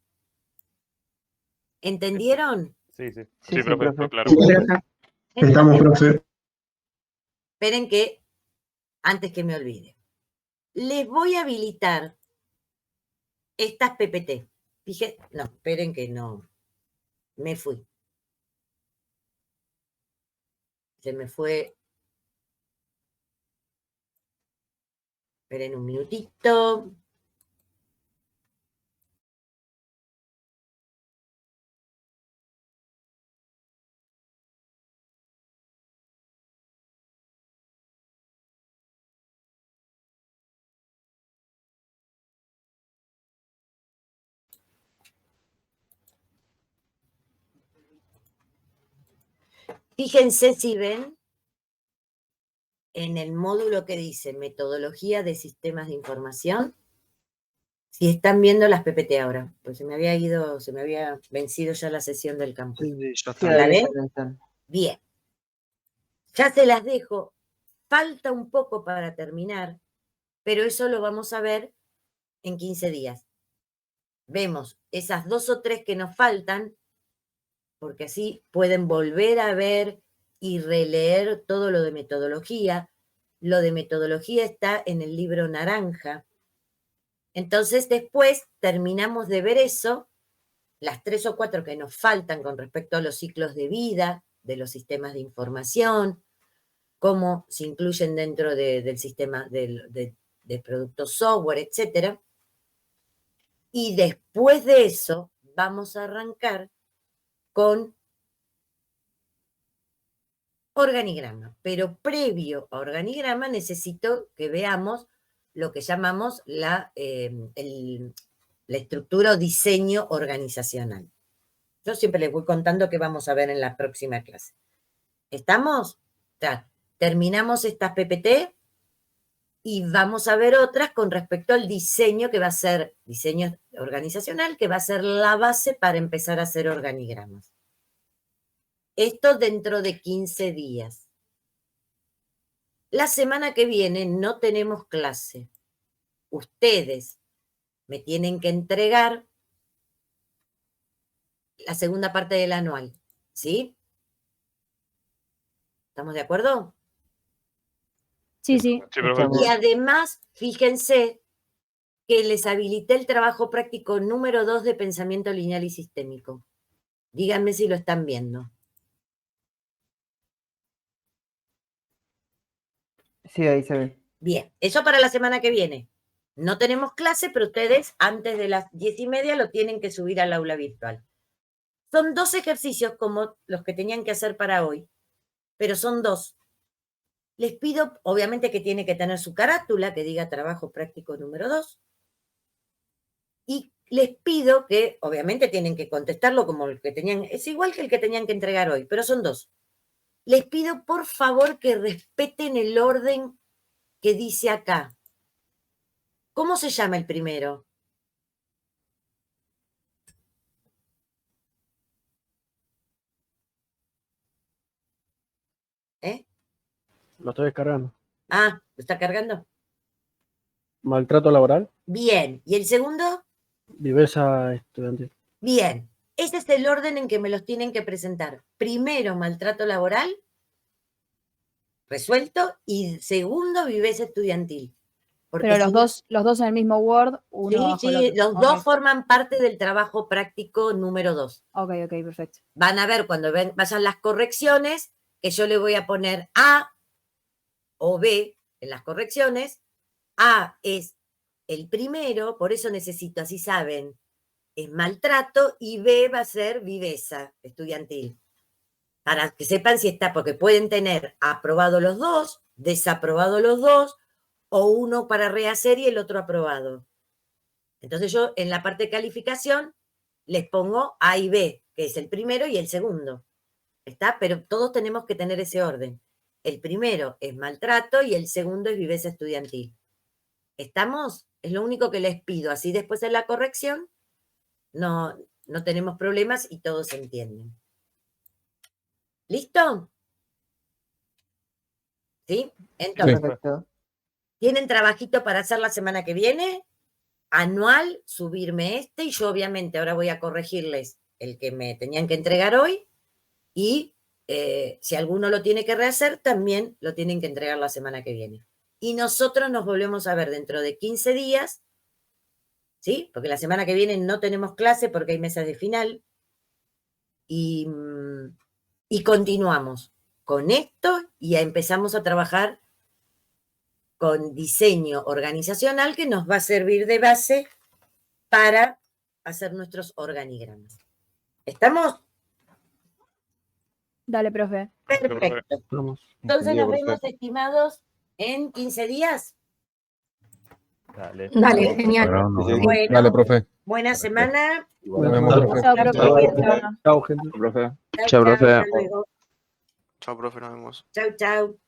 Speaker 1: ¿Entendieron?
Speaker 5: Sí, sí.
Speaker 2: Sí,
Speaker 5: profe,
Speaker 2: profe.
Speaker 5: claro.
Speaker 7: Estamos, profe.
Speaker 1: Esperen que, antes que me olvide, les voy a habilitar estas PPT. Dije, no, esperen que no, me fui. Se me fue. Esperen un minutito. Fíjense si ven en el módulo que dice Metodología de Sistemas de Información, si están viendo las PPT ahora, pues se me había vencido ya la sesión del campus.
Speaker 8: Sí, ya
Speaker 2: Sí,
Speaker 8: está.
Speaker 1: ¿La
Speaker 2: ahí
Speaker 1: ven?
Speaker 2: están.
Speaker 1: Bien. Ya se las dejo. Falta un poco para terminar, pero eso lo vamos a ver en 15 días. Vemos esas 2 o 3 que nos faltan, porque así pueden volver a ver y releer todo lo de metodología. Lo de metodología está en el libro naranja. Entonces después terminamos de ver eso las 3 o 4 que nos faltan con respecto a los ciclos de vida de los sistemas de información, cómo se incluyen dentro del sistema de productos software, etc. Y después de eso vamos a arrancar con organigrama. Pero previo a organigrama necesito que veamos lo que llamamos la estructura o diseño organizacional. Yo siempre les voy contando qué vamos a ver en la próxima clase. ¿Estamos? Ya, terminamos estas PPT y vamos a ver otras con respecto al diseño que va a ser, diseño organizacional, que va a ser la base para empezar a hacer organigramas. Esto dentro de 15 días. La semana que viene no tenemos clase. Ustedes me tienen que entregar la segunda parte del anual, ¿sí? ¿Estamos de acuerdo?
Speaker 4: Sí, sí.
Speaker 5: Sí, profe.
Speaker 1: Y además, fíjense que les habilité el trabajo práctico número 2 de pensamiento lineal y sistémico. Díganme si lo están viendo.
Speaker 8: Sí, ahí se ve.
Speaker 1: Bien, eso para la semana que viene. No tenemos clase, pero ustedes antes de las 10:30 lo tienen que subir al aula virtual. Son 2 ejercicios como los que tenían que hacer para hoy, pero son 2. Les pido, obviamente que tiene que tener su carátula, que diga trabajo práctico número 2. Y les pido que, obviamente tienen que contestarlo como el que tenían, es igual que el que tenían que entregar hoy, pero son 2. Les pido por favor que respeten el orden que dice acá. ¿Cómo se llama el primero? ¿Eh?
Speaker 2: Lo estoy descargando.
Speaker 1: Ah, ¿lo está cargando?
Speaker 2: Maltrato laboral,
Speaker 1: Bien. ¿Y el segundo?
Speaker 2: viveza estudiantil.
Speaker 1: Bien. Ese es el orden en que me los tienen que presentar. Primero, maltrato laboral, resuelto, y segundo, viveza estudiantil. Porque
Speaker 4: Pero
Speaker 1: si
Speaker 4: los dos en el mismo Word, uno
Speaker 1: Sí,
Speaker 4: bajo el
Speaker 1: sí,
Speaker 4: otro.
Speaker 1: los
Speaker 4: Ok.
Speaker 1: dos forman parte del trabajo práctico número 2.
Speaker 4: Ok, perfecto.
Speaker 1: Van a ver cuando vayan las correcciones que yo le voy a poner A o B en las correcciones. A es el primero, por eso necesito, así saben, es maltrato, y B va a ser viveza estudiantil. Para que sepan si está, porque pueden tener aprobado los dos, desaprobado los dos, o uno para rehacer y el otro aprobado. Entonces yo en la parte de calificación les pongo A y B, que es el primero y el segundo. ¿Está? Pero todos tenemos que tener ese orden. El primero es maltrato y el segundo es viveza estudiantil. ¿Estamos? Es lo único que les pido. Así después en la corrección no tenemos problemas y todos se entienden. ¿Listo? ¿Sí? Entonces,
Speaker 8: Perfecto.
Speaker 1: ¿tienen trabajito para hacer la semana que viene? Anual, subirme y yo obviamente ahora voy a corregirles el que me tenían que entregar hoy y si alguno lo tiene que rehacer, también lo tienen que entregar la semana que viene. Y nosotros nos volvemos a ver dentro de 15 días, ¿sí? Porque la semana que viene no tenemos clase porque hay mesas de final y continuamos con esto y empezamos a trabajar con diseño organizacional que nos va a servir de base para hacer nuestros organigramas. ¿Estamos?
Speaker 4: Dale, profe.
Speaker 1: Perfecto.
Speaker 2: Vamos.
Speaker 1: Entonces
Speaker 6: Entendido,
Speaker 1: nos vemos,
Speaker 6: profe.
Speaker 1: estimados, en 15 días.
Speaker 5: Dale.
Speaker 9: Dale, genial.
Speaker 6: Bueno, nos
Speaker 7: Sí, sí.
Speaker 6: vemos.
Speaker 1: Bueno.
Speaker 6: Dale, profe.
Speaker 1: Buena semana.
Speaker 6: Nos vemos,
Speaker 2: Dale.
Speaker 6: profe.
Speaker 4: Chao, profe.
Speaker 3: Chao,
Speaker 4: Cuídense.
Speaker 2: Chao, gente.
Speaker 3: profe.
Speaker 1: Chau,
Speaker 3: Chao, profe.
Speaker 1: hasta luego.
Speaker 10: Chao, profe, nos vemos.
Speaker 1: Chau, chau.